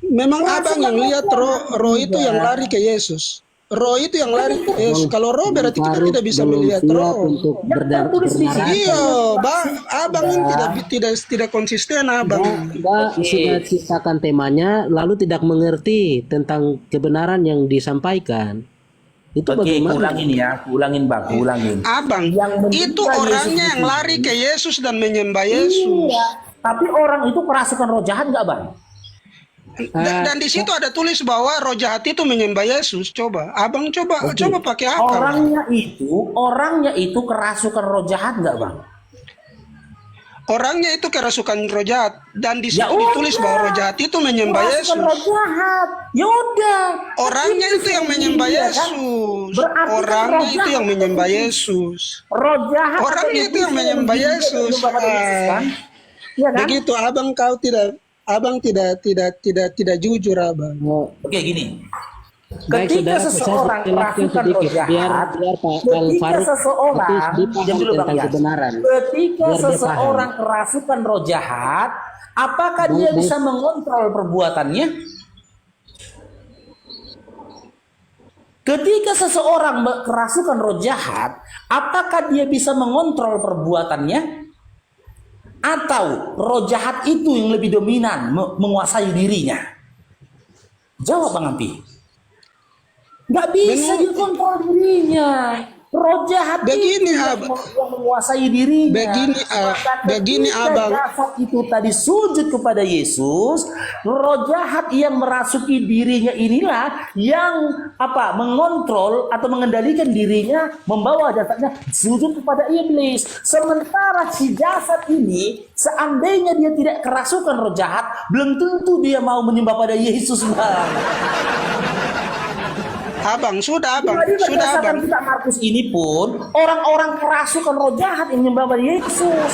Speaker 6: Memang abang yang lihat roh itu yang lari ke Yesus. Roh itu yang lari ke Yesus. Kalau roh berarti kita tidak bisa melihat roh.
Speaker 7: Untuk
Speaker 6: Iya, abang ini tidak konsisten, abang.
Speaker 7: Anda sudah ceritakan temanya, lalu tidak mengerti tentang kebenaran yang disampaikan. Itu
Speaker 2: Oke,
Speaker 7: bagaimana?
Speaker 2: ulangin Bang, ulangin.
Speaker 6: Abang, itu orangnya yang lari ke Yesus dan menyembah Yesus.
Speaker 2: Iya, tapi orang itu kerasukan roh jahat nggak, Bang?
Speaker 6: Dan di situ ada tulis bahwa roh jahat itu menyembah Yesus. Coba, abang coba pakai akal.
Speaker 2: Orangnya itu kerasukan roh jahat nggak, Bang?
Speaker 6: Orangnya itu kerasukan roh jahat dan di situ ditulis bahwa roh jahat itu menyembah Yesus.
Speaker 2: Kerasukan roh jahat. Ya udah.
Speaker 6: Orangnya itu yang menyembah Yesus. Orangnya itu yang menyembah Yesus.
Speaker 2: Roh jahat.
Speaker 6: Orangnya itu yang menyembah Yesus.
Speaker 2: Iya kan?
Speaker 6: Begitu abang tidak jujur, abang.
Speaker 2: Oke, gini.
Speaker 7: Baik,
Speaker 2: Ketika
Speaker 7: saudara,
Speaker 2: seseorang
Speaker 7: saya jelaskan
Speaker 2: kerasukan roh
Speaker 7: sedikit,
Speaker 2: jahat,
Speaker 7: biar Pak
Speaker 2: ketika
Speaker 7: Farouk
Speaker 2: seseorang
Speaker 7: dipaham
Speaker 2: diam dulu, Bang
Speaker 7: tentang
Speaker 2: Yas.
Speaker 7: kebenaran.
Speaker 2: Ketika
Speaker 7: Biar dia
Speaker 2: seseorang
Speaker 7: paham.
Speaker 2: kerasukan roh jahat, apakah dia
Speaker 7: Baik.
Speaker 2: bisa mengontrol perbuatannya? Ketika seseorang kerasukan roh jahat, apakah dia bisa mengontrol perbuatannya? Atau roh jahat itu yang lebih dominan menguasai dirinya? Jawab, Bang Ampi. Nggak bisa dikontrol dirinya. Roh jahat
Speaker 6: Begini,
Speaker 2: itu yang menguasai dirinya.
Speaker 6: Begini,
Speaker 2: Ketika
Speaker 6: abang.
Speaker 2: jasad itu tadi sujud kepada Yesus, roh jahat yang merasuki dirinya inilah yang mengontrol atau mengendalikan dirinya, membawa jasadnya sujud kepada iblis. Sementara si jasad ini, seandainya dia tidak kerasukan roh jahat, belum tentu dia mau menyembah pada Yesus, Bang.
Speaker 6: Abang, sudah abang.
Speaker 2: Kitab Markus ini pun orang-orang kerasukan roh jahat yang menyembah pada Yesus.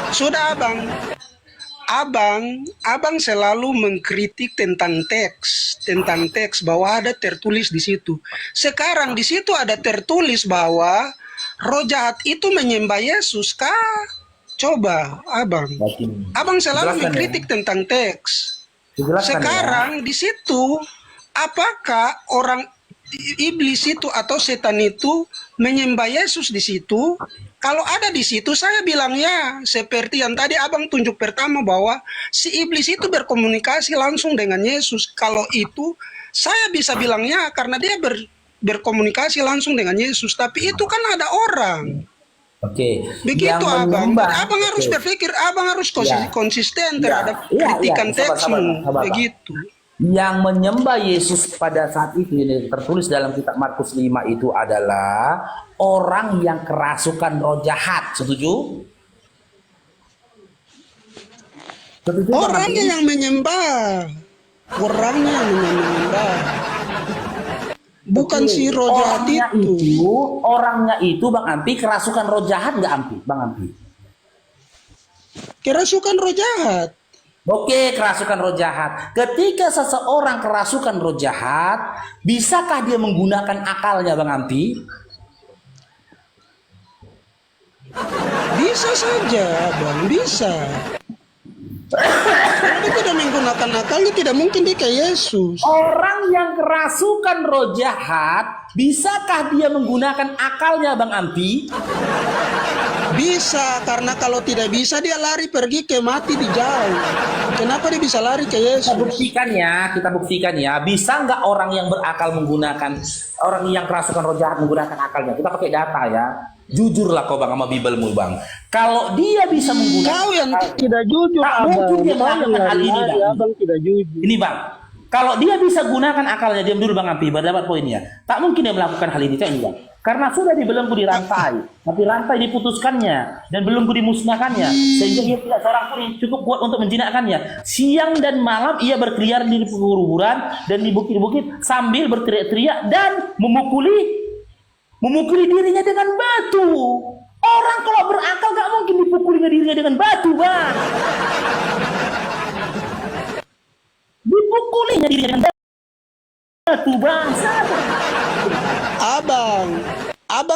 Speaker 6: Sudah abang. Abang selalu mengkritik tentang teks bahwa ada tertulis di situ. Sekarang di situ ada tertulis bahwa roh jahat itu menyembah Yesus kah? Coba, abang. Abang selalu mengkritik tentang teks. Sekarang di situ apakah orang iblis itu atau setan itu menyembah Yesus di situ? Kalau ada di situ, saya bilang ya, seperti yang tadi abang tunjuk pertama bahwa si iblis itu berkomunikasi langsung dengan Yesus. Kalau itu, saya bisa bilangnya karena dia berkomunikasi langsung dengan Yesus. Tapi itu kan ada orang.
Speaker 2: Oke.
Speaker 6: Begitu abang. Abang harus berpikir, abang harus konsisten terhadap kritikan teksmu. Begitu.
Speaker 2: Yang menyembah Yesus pada saat itu ini tertulis dalam kitab Markus 5 itu adalah orang yang kerasukan roh jahat. Setuju?
Speaker 6: Orangnya yang menyembah. Orangnya yang menyembah. Bukan si roh jahat itu.
Speaker 2: Orangnya itu Bang Ampi kerasukan roh jahat nggak Ampi? Bang Ampi?
Speaker 6: Kerasukan roh jahat.
Speaker 2: Oke, kerasukan roh jahat. Ketika seseorang kerasukan roh jahat, bisakah dia menggunakan akalnya, Bang Ampi?
Speaker 6: Bisa saja, Bang. Bisa. Tapi tidak dia menggunakan akalnya, tidak mungkin dia kayak Yesus.
Speaker 2: Orang yang kerasukan roh jahat, bisakah dia menggunakan akalnya, Bang Ampi?
Speaker 6: Bisa, karena kalau tidak bisa dia lari pergi ke mati di jauh. Kenapa dia bisa lari ke Yesus?
Speaker 2: Kita buktikan ya. Bisa nggak orang yang berakal menggunakan, orang yang kerasukan roh jahat menggunakan akalnya? Kita pakai data ya. Jujurlah kau Bang sama Bibelmu Bang. Kalau dia bisa menggunakan,
Speaker 6: Kau yang tidak jujur,
Speaker 2: tak
Speaker 6: Abang.
Speaker 2: mungkin dia
Speaker 6: Kau yang
Speaker 2: melakukan hal ini,
Speaker 6: lari-lari,
Speaker 2: Bang.
Speaker 6: Abang tidak jujur.
Speaker 2: Ini Bang, kalau dia bisa gunakan akalnya, diam dulu Bang Ampi, baru dapat poinnya. Tak mungkin dia melakukan hal ini, ini Bang. Karena sudah dibelenggu di rantai, tapi rantai diputuskannya dan belenggu dimusnahkannya, sehingga dia tidak seorang pun yang cukup kuat untuk menjinakkannya. Siang dan malam ia berkeliaran di kuburan dan di bukit-bukit sambil berteriak-teriak dan memukuli dirinya dengan batu. Orang kalau berakal gak mungkin dipukuli dirinya dengan batu, Bang. Dipukulinya dirinya dengan batu, Bang.
Speaker 6: Abang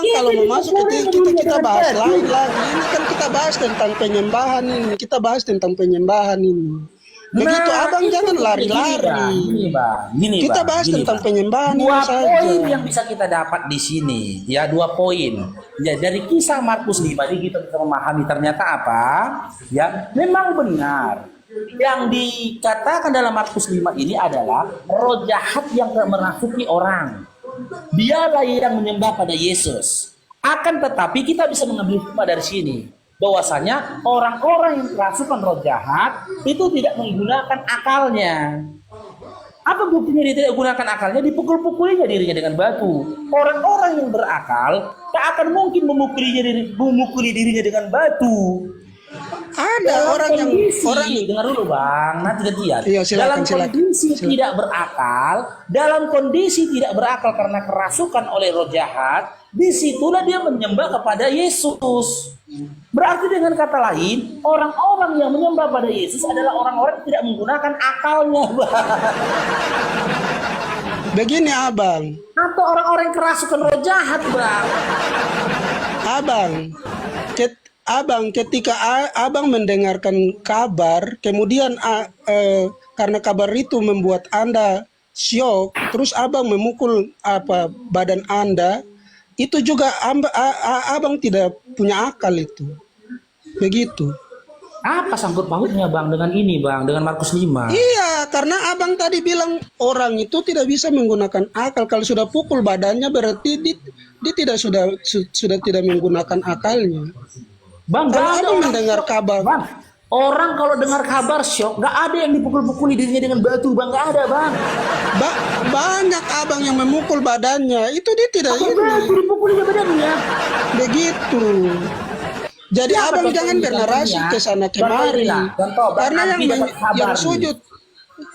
Speaker 6: kalau mau masuk kita bahas lain lagi. Ini kan kita bahas tentang penyembahan ini. Begitu Abang jangan lari-lari. Kita bahas tentang penyembahan ini
Speaker 2: Dua
Speaker 6: saja.
Speaker 2: poin yang bisa kita dapat di sini, ya 2 poin. Ya dari kisah Markus 5 ini kita bisa memahami ternyata apa? Ya memang benar. Yang dikatakan dalam Markus 5 ini adalah roh jahat yang merasuki orang. Dialah yang menyembah pada Yesus. Akan tetapi kita bisa mengambil hikmah dari sini, bahwasanya orang-orang yang kerasukan roh jahat itu tidak menggunakan akalnya. Apa buktinya dia tidak gunakan akalnya? Dipukul-pukulinya dirinya dengan batu. Orang-orang yang berakal tak akan mungkin memukuli dirinya dengan batu.
Speaker 6: Ada orang yang
Speaker 2: Dengar dulu Bang, nanti gantian.
Speaker 6: Iya, silakan.
Speaker 2: Dalam kondisi tidak berakal karena kerasukan oleh roh jahat, disitulah dia menyembah kepada Yesus. Berarti dengan kata lain, orang-orang yang menyembah pada Yesus adalah orang-orang yang tidak menggunakan akalnya, Bang.
Speaker 6: begini Abang.
Speaker 2: Atau orang-orang yang kerasukan roh jahat, Bang.
Speaker 6: Abang, ketika Abang mendengarkan kabar, kemudian karena kabar itu membuat Anda syok, terus Abang memukul badan Anda, itu juga Abang tidak punya akal itu. Begitu.
Speaker 2: Apa sangkut pautnya Bang dengan ini Bang, dengan Markus 5?
Speaker 6: Iya, karena Abang tadi bilang orang itu tidak bisa menggunakan akal. Kalau sudah pukul badannya berarti dia tidak sudah tidak menggunakan akalnya.
Speaker 2: Bang,
Speaker 6: kalau Abang mendengar kabar,
Speaker 2: Bang, orang kalau dengar kabar syok, gak ada yang dipukul-pukuli dirinya dengan batu, Bang, gak ada, Bang.
Speaker 6: Banyak Abang yang memukul badannya, itu dia tidak
Speaker 2: Batu dipukulinya badannya.
Speaker 6: begitu. Jadi
Speaker 2: Siapa
Speaker 6: Abang jangan bernarasi ke sana kemari. Karena yang sujud.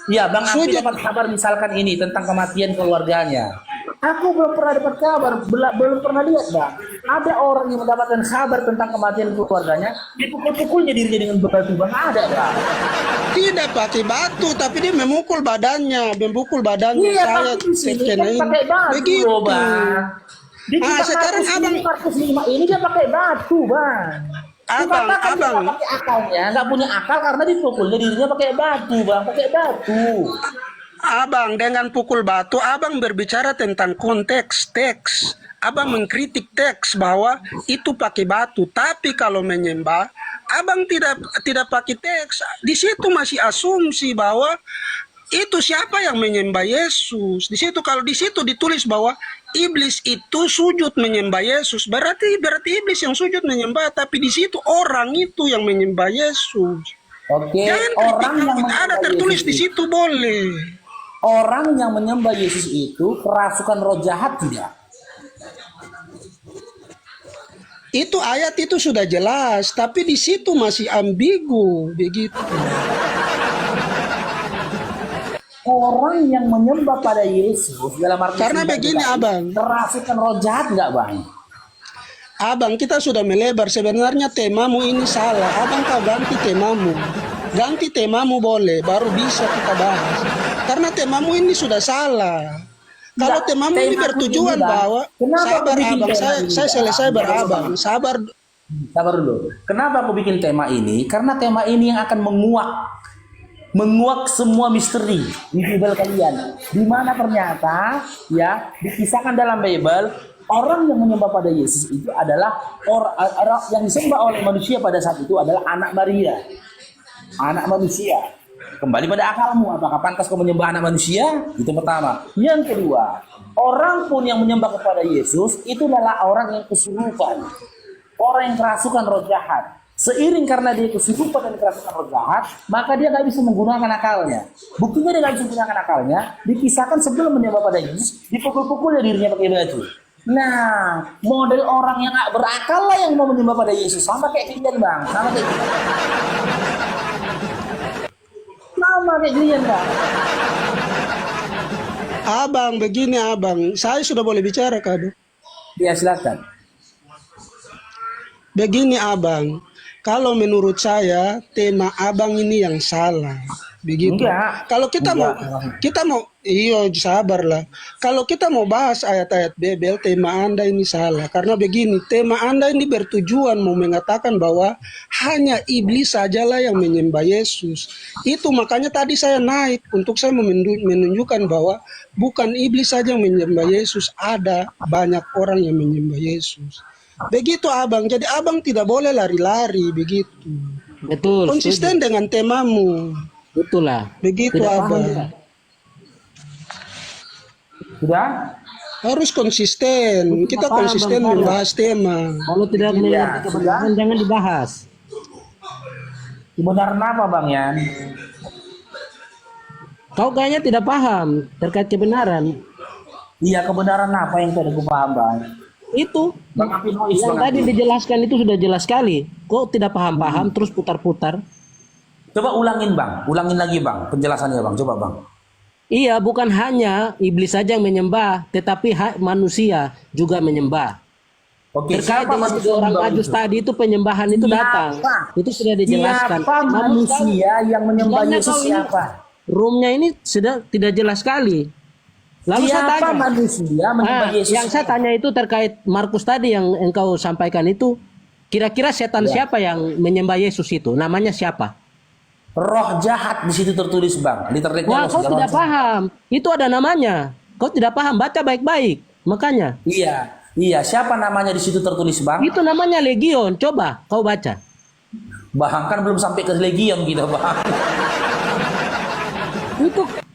Speaker 2: Ya, Bang Ampi dapat kabar misalkan ini tentang kematian keluarganya. Aku belum pernah dapat kabar, belum pernah lihat Bang. Ada orang yang mendapatkan kabar tentang kematian keluarganya, dipukul-pukulnya dirinya dengan batu, Bang. Ada Bang.
Speaker 6: Tidak pakai batu, tapi dia memukul badannya.
Speaker 2: Iya,
Speaker 6: Saya
Speaker 2: pakai batu,
Speaker 6: begitu.
Speaker 2: loh, Bang.
Speaker 6: Sekarang Abang
Speaker 2: Markus 5 ini dia pakai batu, Bang.
Speaker 6: Abang
Speaker 2: pakai akalnya, nggak punya akal karena dipukulnya dirinya pakai batu, Bang. Pakai batu.
Speaker 6: Abang dengan pukul batu, Abang berbicara tentang konteks teks. Abang mengkritik teks bahwa itu pakai batu. Tapi kalau menyembah, Abang tidak pakai teks. Di situ masih asumsi bahwa itu siapa yang menyembah Yesus. Di situ kalau di situ ditulis bahwa iblis itu sujud menyembah Yesus, berarti iblis yang sujud menyembah. Tapi di situ orang itu yang menyembah Yesus.
Speaker 2: Oke,
Speaker 6: Jangan
Speaker 2: orang yang
Speaker 6: ada tertulis di situ boleh.
Speaker 2: Orang yang menyembah Yesus itu kerasukan roh jahat tidak?
Speaker 6: Itu ayat itu sudah jelas, tapi di situ masih ambigu begitu.
Speaker 2: Orang yang menyembah pada Yesus dalam arti
Speaker 6: Karena begini Abang,
Speaker 2: kerasukan roh jahat nggak Bang?
Speaker 6: Abang kita sudah melebar. Sebenarnya temamu ini salah. Abang kau ganti temamu boleh, baru bisa kita bahas. Karena temamu ini sudah salah. Kalau temamu ini bertujuan bahwa sabar Abang, saya selesai berabang. Sabar
Speaker 2: dulu. Kenapa aku bikin tema ini? Karena tema ini yang akan menguak menguak semua misteri di Bible kalian, di mana ternyata ya dikisahkan dalam Bible orang yang menyembah pada Yesus itu adalah orang yang disembah oleh manusia pada saat itu adalah anak Maria, anak manusia. Kembali pada akalmu, apakah pantas kau menyembah anak manusia? Itu pertama. Yang kedua, orang pun yang menyembah kepada Yesus itu adalah orang yang kesurupan, orang yang kerasukan roh jahat. Seiring karena dia kesurupan dan kerasukan roh jahat, maka dia nggak bisa menggunakan akalnya. Buktinya dia nggak bisa menggunakan akalnya, dikisahkan sebelum menyembah pada Yesus, dipukul-pukul ya dirinya pakai batu. Nah, model orang yang nggak berakal lah yang mau menyembah pada Yesus, sama kayak kalian bang, sama kayak sama kayak kalian bang.
Speaker 6: Abang, begini abang, saya sudah boleh bicara kado.
Speaker 2: Ya silakan.
Speaker 6: Begini abang, kalau menurut saya tema abang ini yang salah, begitu.
Speaker 2: Enggak.
Speaker 6: Kalau kita mau, iya sabarlah. Kalau kita mau bahas ayat-ayat Bible, tema Anda ini salah. Karena begini, tema Anda ini bertujuan mau mengatakan bahwa hanya iblis sajalah yang menyembah Yesus. Itu makanya tadi saya naik untuk saya menunjukkan bahwa bukan iblis saja yang menyembah Yesus, ada banyak orang yang menyembah Yesus. Begitu abang, jadi abang tidak boleh lari-lari begitu.
Speaker 7: Betul.
Speaker 6: Konsisten dengan temamu.
Speaker 7: Betul lah.
Speaker 6: Begitu
Speaker 7: Tidak paham
Speaker 6: abang.
Speaker 7: dia.
Speaker 2: Sudah?
Speaker 6: Harus konsisten. Kita
Speaker 7: paham,
Speaker 6: konsisten
Speaker 7: Bang,
Speaker 6: membahas tema.
Speaker 7: Kalau tidak mengerti kebenaran jangan dibahas.
Speaker 2: Kebenaran apa bang Yan?
Speaker 7: Kau kayaknya tidak paham terkait kebenaran.
Speaker 2: Iya, kebenaran apa yang tidak aku paham bang?
Speaker 7: Itu
Speaker 2: Bang Apinois,
Speaker 7: yang
Speaker 2: Bang
Speaker 7: tadi
Speaker 2: Apinois.
Speaker 7: dijelaskan itu sudah jelas sekali. Kok tidak paham-paham terus putar-putar?
Speaker 2: Coba ulangin bang, ulangin lagi bang penjelasannya bang, coba bang.
Speaker 7: Iya, bukan hanya iblis saja yang menyembah, tetapi manusia juga menyembah.
Speaker 2: Oke,
Speaker 7: Terkait
Speaker 2: siapa
Speaker 7: dengan
Speaker 2: manusia
Speaker 7: tiga orang
Speaker 2: menyembah
Speaker 7: majus
Speaker 2: itu?
Speaker 7: tadi itu penyembahan itu
Speaker 2: Siapa?
Speaker 7: datang. Itu sudah dijelaskan.
Speaker 2: Siapa manusia yang menyembah
Speaker 7: Sebenarnya
Speaker 2: Yesus
Speaker 7: kau ini-
Speaker 2: siapa?
Speaker 7: Roomnya ini sudah tidak jelas sekali. Lalu saya
Speaker 2: Siapa
Speaker 7: tanya,
Speaker 2: manusia menyembah Yesus?
Speaker 7: yang saya tanya itu terkait Markus tadi yang engkau sampaikan itu, kira-kira setan siapa yang menyembah Yesus itu? Namanya siapa?
Speaker 2: Roh jahat di situ tertulis bang. Literally
Speaker 7: Wah, kau tidak paham. Itu ada namanya. Kau tidak paham, baca baik-baik. Makanya,
Speaker 2: Iya, iya. Siapa namanya di situ tertulis bang?
Speaker 7: itu namanya legion. Coba kau baca.
Speaker 2: Bang kan belum sampai ke legion gitu bang.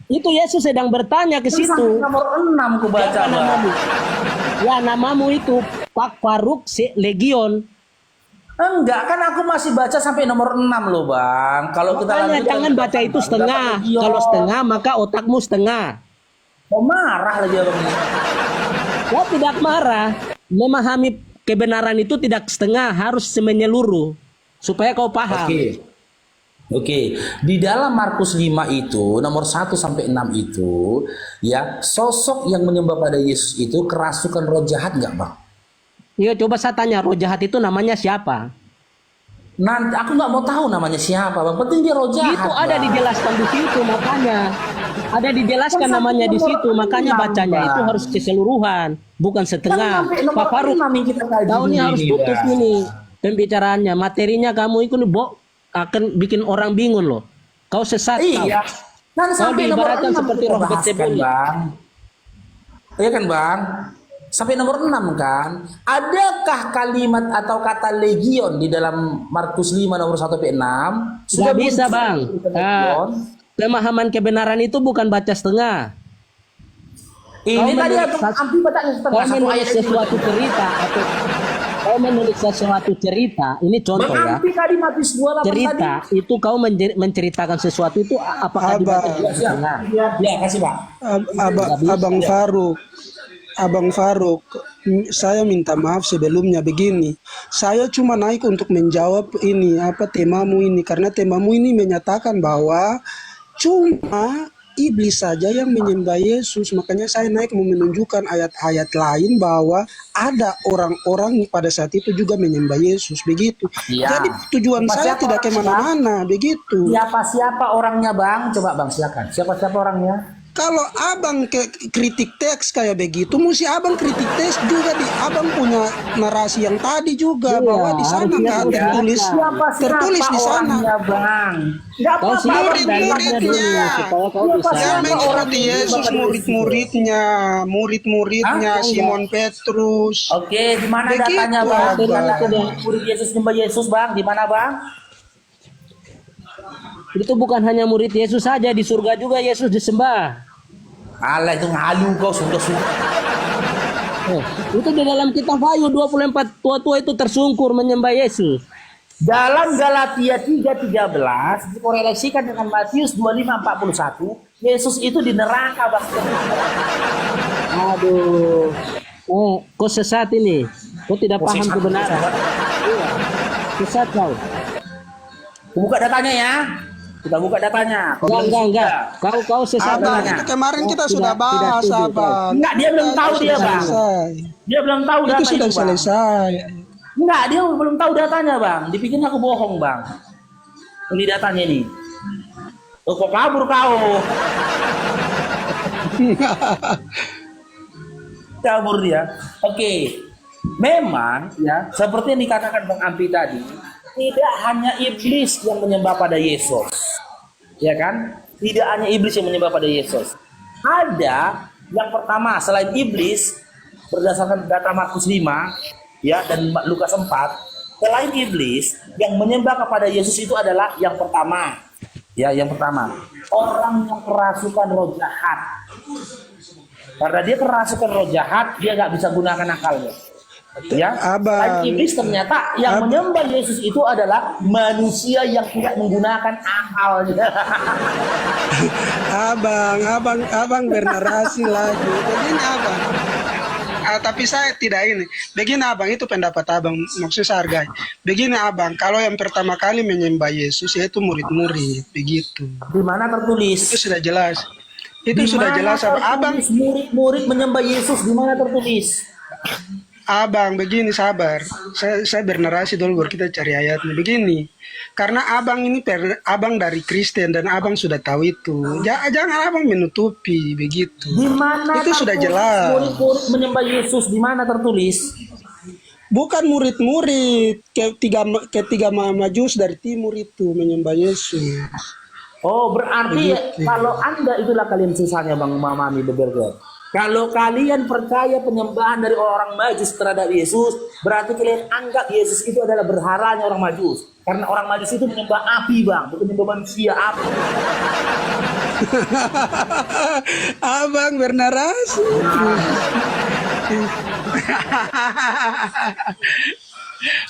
Speaker 7: Itu Yesus sedang bertanya ke
Speaker 2: Sampai
Speaker 7: situ.
Speaker 2: nomor 6 ku baca
Speaker 7: Siapa
Speaker 2: bang.
Speaker 7: namamu? Ya, namamu itu Pak Faruk Legion.
Speaker 2: Enggak, kan aku masih baca sampai nomor 6 loh bang. Kalau kita
Speaker 7: Makanya
Speaker 2: lanjutkan,
Speaker 7: jangan baca itu
Speaker 2: dapat
Speaker 7: setengah.
Speaker 2: legion.
Speaker 7: Kalau setengah maka otakmu setengah.
Speaker 2: Mau marah lagi abang ini.
Speaker 7: Kau tidak marah. Memahami kebenaran itu tidak setengah, harus menyeluruh supaya kau paham.
Speaker 2: Oke, di dalam Markus 5 itu nomor 1 sampai 6 itu ya sosok yang menyembah pada Yesus itu kerasukan roh jahat nggak bang?
Speaker 7: Iya, coba saya tanya, roh jahat itu namanya siapa?
Speaker 2: Nanti aku nggak mau tahu namanya siapa bang. Penting dia roh jahat.
Speaker 7: Itu ada
Speaker 2: Bang.
Speaker 7: dijelaskan di situ, makanya ada dijelaskan
Speaker 2: Kan
Speaker 7: namanya di
Speaker 2: sampai
Speaker 7: situ,
Speaker 2: nomor
Speaker 7: makanya
Speaker 2: 6,
Speaker 7: bacanya
Speaker 2: Bang.
Speaker 7: itu harus keseluruhan, bukan
Speaker 2: Kan
Speaker 7: setengah.
Speaker 2: sampai nomor
Speaker 7: Pak Faruk,
Speaker 2: 6 yang kita kaji
Speaker 7: kau ini
Speaker 2: dulu
Speaker 7: harus
Speaker 2: ini,
Speaker 7: putus
Speaker 2: Bang.
Speaker 7: ini pembicaraannya, materinya kamu itu akan bikin orang bingung loh. Kau sesat.
Speaker 2: Iya. Kan
Speaker 7: Kau
Speaker 2: sampai nomor
Speaker 7: diibaratkan
Speaker 2: 6
Speaker 7: seperti
Speaker 2: kita
Speaker 7: roh
Speaker 2: bahas kan
Speaker 7: Beelzebul.
Speaker 2: bang. Iya kan bang? Sampai nomor 6 kan. Adakah kalimat atau kata legion di dalam Markus 5 nomor 1 sampai 6?
Speaker 7: Gak bisa
Speaker 2: muncul
Speaker 7: bang.
Speaker 2: legion?
Speaker 7: Pemahaman kebenaran itu bukan baca setengah.
Speaker 2: Ini
Speaker 7: Kau
Speaker 2: tadi
Speaker 7: menulis
Speaker 2: abang ambil bacanya
Speaker 7: Kau
Speaker 2: setengah satu
Speaker 7: menulis
Speaker 2: ayat itu.
Speaker 7: sesuatu cerita atau kau menulis sesuatu cerita, ini contoh ya.
Speaker 2: Mengambil tadi Matius 28
Speaker 7: Cerita
Speaker 2: tadi.
Speaker 7: itu kau menceritakan sesuatu itu apakah
Speaker 6: Abang.
Speaker 7: dibaca
Speaker 2: Ya,
Speaker 7: setengah?
Speaker 2: ya, kasih Pak.
Speaker 6: Abang Faruk, saya minta maaf sebelumnya begini. Saya cuma naik untuk menjawab ini temamu ini karena temamu ini menyatakan bahwa cuma iblis saja yang menyembah Yesus. Makanya saya naik mau menunjukkan ayat-ayat lain bahwa ada orang-orang pada saat itu juga menyembah Yesus begitu.
Speaker 2: Iya.
Speaker 6: Jadi tujuan saya
Speaker 2: Siapa
Speaker 6: tidak
Speaker 2: orang,
Speaker 6: kemana-mana begitu.
Speaker 2: Siapa-siapa orangnya Bang? Coba Bang silakan. Siapa-siapa orangnya?
Speaker 6: kalau abang kritik teks kayak begitu, mesti abang kritik teks juga di abang punya narasi yang tadi juga,
Speaker 7: Iya,
Speaker 6: bahwa di sana
Speaker 7: harusnya
Speaker 6: nggak tertulis tertulis di sana.
Speaker 2: orangnya, Bang? Nggak
Speaker 7: Kau
Speaker 2: apa-apa,
Speaker 7: simak
Speaker 2: Bang.
Speaker 6: murid-muridnya.
Speaker 7: dulu supaya kau bisa.
Speaker 6: Yang mengikuti Yesus, murid-muridnya, Simon Petrus.
Speaker 2: Oke, di mana
Speaker 6: Begitu,
Speaker 2: datanya, Bang? Di mana
Speaker 6: Abang.
Speaker 2: ada murid Yesus nyembah Yesus, Bang? Di mana, Bang?
Speaker 7: Itu bukan hanya murid Yesus saja, di surga juga Yesus disembah.
Speaker 2: Alah, itu ngalu kau, sudah.
Speaker 7: Itu di dalam kitab Wahyu 24 tua-tua itu tersungkur menyembah Yesus.
Speaker 2: Dalam Galatia 3:13 dikorelasikan dengan Matius 25:41, Yesus itu di neraka, Bang.
Speaker 7: Aduh. Kau sesat ini. Kau tidak paham
Speaker 2: sesat.
Speaker 7: kebenaran. Iya. Sesat kau.
Speaker 2: Buka datanya ya. Kita buka datanya. Kau bilang
Speaker 7: Enggak.
Speaker 2: sudah.
Speaker 7: Kau sesat.
Speaker 6: Abang,
Speaker 2: Abang.
Speaker 6: itu kemarin kita
Speaker 7: Oh,
Speaker 6: sudah
Speaker 7: tidak
Speaker 6: bahas,
Speaker 7: setuju,
Speaker 6: Abang.
Speaker 2: Enggak, dia belum tahu
Speaker 6: Itu
Speaker 2: dia,
Speaker 6: sudah
Speaker 2: Bang.
Speaker 6: selesai.
Speaker 2: Dia belum tahu data
Speaker 6: Itu sudah
Speaker 2: itu, Bang.
Speaker 6: selesai.
Speaker 2: Enggak, dia belum tahu datanya, Bang. Dipikir aku bohong, Bang. Ini datanya nih. Oh, kok kabur kau? Kabur dia. Oke. Memang ya, seperti yang dikatakan Bang Ampi tadi, tidak hanya iblis yang menyembah pada Yesus. Ya kan? Tidak hanya iblis yang menyembah pada Yesus. Ada yang pertama selain iblis, berdasarkan data Markus 5 ya dan Lukas 4, selain iblis yang menyembah kepada Yesus itu adalah yang pertama. Ya, yang pertama, orang yang kerasukan roh jahat. Karena dia kerasukan roh jahat, dia nggak bisa gunakan akalnya. Ya,
Speaker 6: Abang.
Speaker 2: selain iblis ternyata yang menyembah Yesus itu adalah manusia yang tidak menggunakan akalnya.
Speaker 6: Abang bernarasi lagi. Begini abang. Tapi saya tidak ini. Begini abang, itu pendapat abang. Maksud saya hargai. Begini abang, kalau yang pertama kali menyembah Yesus yaitu murid-murid, begitu.
Speaker 2: Di mana tertulis?
Speaker 6: Itu sudah jelas. Itu
Speaker 2: Di
Speaker 6: sudah
Speaker 2: mana
Speaker 6: jelas abang.
Speaker 2: tertulis murid-murid menyembah Yesus, di mana tertulis?
Speaker 6: Abang, begini sabar. Saya bernarasi dulu baru kita cari ayatnya. Begini, karena abang ini abang dari Kristen dan abang sudah tahu itu. Jangan abang menutupi begitu.
Speaker 2: Di mana
Speaker 6: Itu sudah
Speaker 2: tertulis
Speaker 6: jelas.
Speaker 2: murid-murid menyembah Yesus, di mana tertulis?
Speaker 6: Bukan murid-murid, ketiga majus dari timur itu menyembah Yesus.
Speaker 2: Oh, berarti
Speaker 6: Begitu.
Speaker 2: kalau Anda itulah kalian susahnya Bang memahami beberapa. Kalau kalian percaya penyembahan dari orang Majus terhadap Yesus, berarti kalian anggap Yesus itu adalah berhalanya orang Majus. Karena orang Majus itu menyembah api, Bang, bukan menyembah manusia, api.
Speaker 6: Abang bernarasi.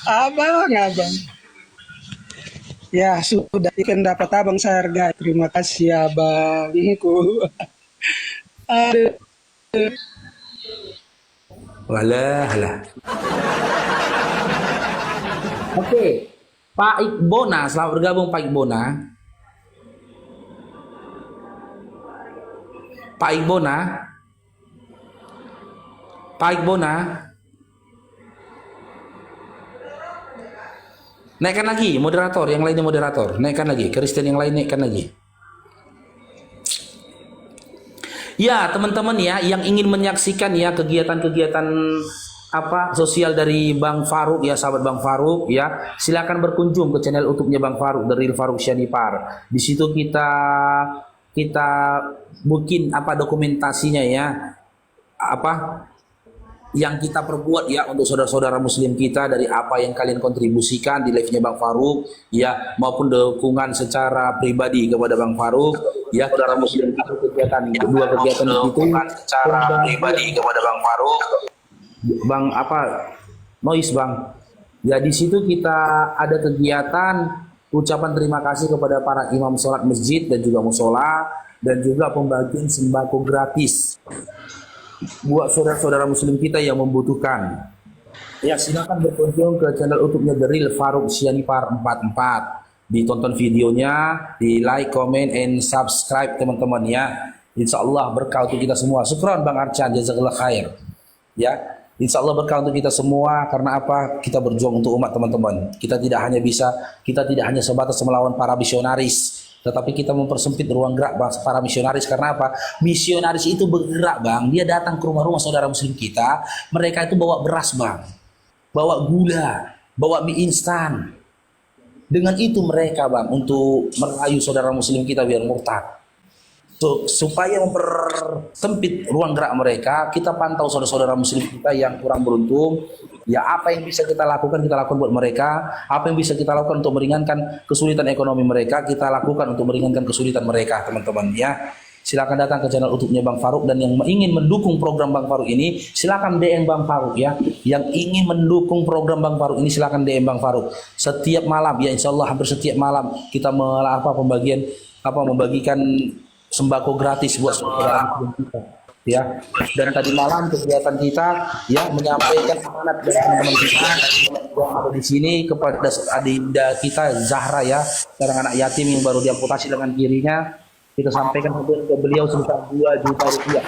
Speaker 6: abang. Ya sudah, pendapat abang saya hargai. Terima kasih abangku. Aduh.
Speaker 4: Walah.
Speaker 2: Oke, Pak Iqbona, selamat bergabung Pak Iqbona. Pak Iqbona. Naikkan lagi moderator, yang lainnya moderator. Naikkan lagi, Kristen yang lain naikkan lagi. Ya, teman-teman ya, yang ingin menyaksikan ya kegiatan-kegiatan sosial dari Bang Faruk ya, sahabat Bang Faruk ya, silakan berkunjung ke channel YouTube-nya Bang Faruk, The Real Faruk Syanipar. Di situ kita bikin dokumentasinya ya, yang kita perbuat ya untuk saudara-saudara muslim kita, dari apa yang kalian kontribusikan di live-nya Bang Faruk ya, maupun dukungan secara pribadi kepada Bang Faruk ya, saudara muslim kegiatan dua kegiatan itu secara pribadi kepada Bang Faruk Bang noise Bang ya. Di situ kita ada kegiatan ucapan terima kasih kepada para imam sholat masjid dan juga musola, dan juga pembagian sembako gratis buat saudara-saudara muslim kita yang membutuhkan. Ya, silakan berkunjung ke channel YouTube-nya The Real Faruk Syanipar 44. Ditonton videonya, di like, comment, and subscribe teman-teman ya. Insya Allah berkah untuk kita semua. Syukron Bang Archan, jazakallah khair. Ya, insya Allah berkah untuk kita semua. Karena apa? Kita berjuang untuk umat teman-teman. Kita tidak hanya sebatas melawan para misionaris, Tetapi kita mempersempit ruang gerak Bang, para misionaris. Karena apa? Misionaris itu bergerak Bang. Dia datang ke rumah-rumah saudara muslim kita. Mereka itu bawa beras Bang. Bawa gula. Bawa mie instan. Dengan itu mereka Bang untuk merayu saudara muslim kita biar murtad. Supaya mempersempit ruang gerak mereka, kita pantau saudara-saudara muslim kita yang kurang beruntung. Ya apa yang bisa kita lakukan buat mereka. Apa yang bisa kita lakukan untuk meringankan kesulitan ekonomi mereka, kita lakukan untuk meringankan kesulitan mereka, teman-teman ya. Silakan datang ke channel YouTube-nya Bang Faruk, dan yang ingin mendukung program Bang Faruk ini silakan DM Bang Faruk ya. Yang ingin mendukung program Bang Faruk ini silakan DM Bang Faruk. Setiap malam ya, insya Allah hampir setiap malam kita membagikan sembako gratis buat saudara kita ya. Dan tadi malam kegiatan kita ya menyampaikan amanat dari teman-teman kita yang ada di sini kepada adinda kita Zahra ya, seorang anak yatim yang baru diamputasi dengan kirinya. Kita sampaikan ke beliau sebesar 2 juta rupiah.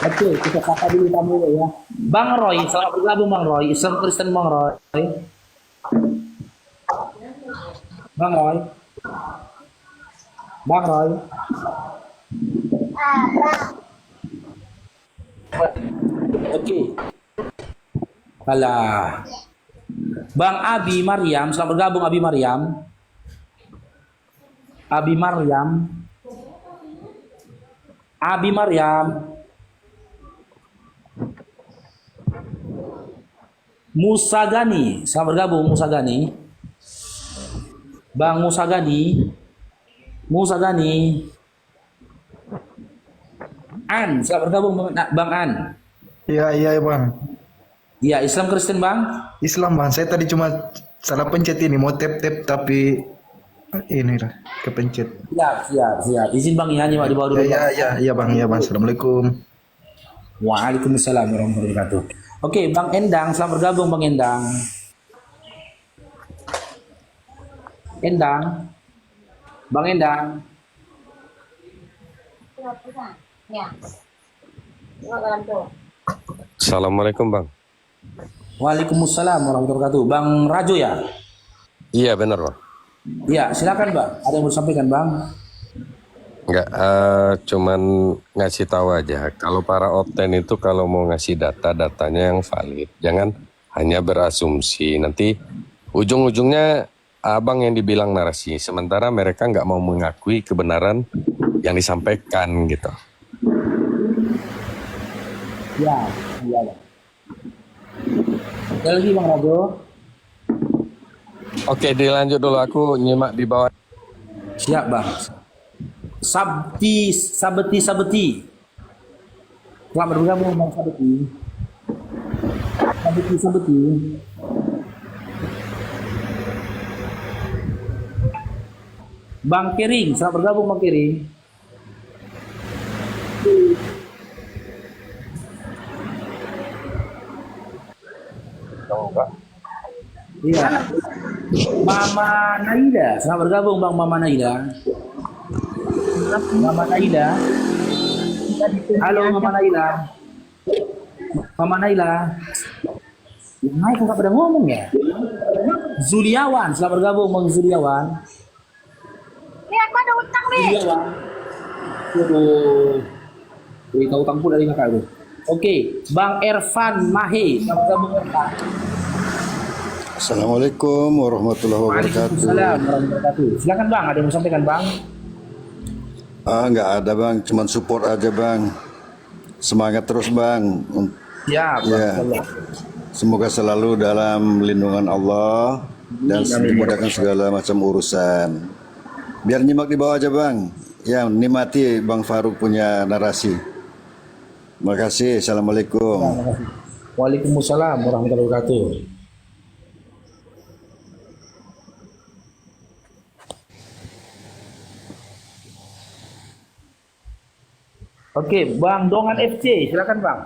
Speaker 2: Oke, kita sapa dulu tamunya ya. Bang Roy, selamat bergabung Bang Roy. Islam Kristen Bang Roy. Bang Roy. Bang Roy. Oke. Alah. Bang Abi Maryam, selamat bergabung Abi Maryam. Abi Maryam. Abi Maryam. Musa Gani, selamat bergabung Musa Gani. Bang Musa Gani. Musa Gani. An, selamat bergabung Bang An.
Speaker 1: Iya Bang.
Speaker 2: Iya, Islam Kristen Bang.
Speaker 1: Islam Bang. Saya tadi cuma salah pencet ini, mau tap tapi ini lah kepencet.
Speaker 2: Siap. Izin Bang ya, nyimak di bawah dulu.
Speaker 1: Iya Bang. Assalamualaikum.
Speaker 2: Waalaikumsalam warahmatullahi wabarakatuh. Oke, Bang Endang, selamat bergabung Bang Endang. Bang Endang.
Speaker 5: Assalamualaikum Bang.
Speaker 2: Waalaikumsalam warahmatullahi wabarakatuh. Bang Rajo ya?
Speaker 5: Iya benar Bang.
Speaker 2: Iya, silakan Bang. Ada yang mau disampaikan Bang?
Speaker 5: Enggak, cuman ngasih tahu aja. Kalau para opten itu kalau mau ngasih datanya yang valid, jangan hanya berasumsi. Nanti ujung-ujungnya abang yang dibilang narasi, sementara mereka nggak mau mengakui kebenaran yang disampaikan gitu.
Speaker 2: Iya. Ada lagi Bang Rajo?
Speaker 5: Oke, dilanjut dulu. Aku nyimak di bawah.
Speaker 2: Siap Bang. Sabti. Selamat bergabung Bang Sabti. Bang Kering, selamat bergabung Bang Kering. Iya. Mama Naida, selamat bergabung Bang Mama Naida. Halo Mama Naila. Yang naik nggak pada ngomong ya. Zuliawan, selamat bergabung Bang Zuliawan.
Speaker 8: Lihat ada utang nih.
Speaker 2: Zuliawan. Tahu utang pula dari kakak itu. Oke, Bang Ervan Mahe, selamat bergabung Ervan.
Speaker 9: Assalamualaikum warahmatullahi wabarakatuh.
Speaker 2: Waalaikumsalam warahmatullahi wabarakatuh. Silakan Bang, ada yang mau sampaikan Bang?
Speaker 9: Nggak ada Bang, cuman support aja Bang. Semangat terus Bang.
Speaker 2: Ya.
Speaker 9: Semoga selalu dalam lindungan Allah dan dimudahkan segala macam urusan. Biar nyimak di bawah aja Bang. Ya, nikmati Bang Faruk punya narasi. Terima kasih. Assalamualaikum.
Speaker 2: Waalaikumsalam warahmatullahi wabarakatuh. Oke, Bang Dongan FC, silakan Bang.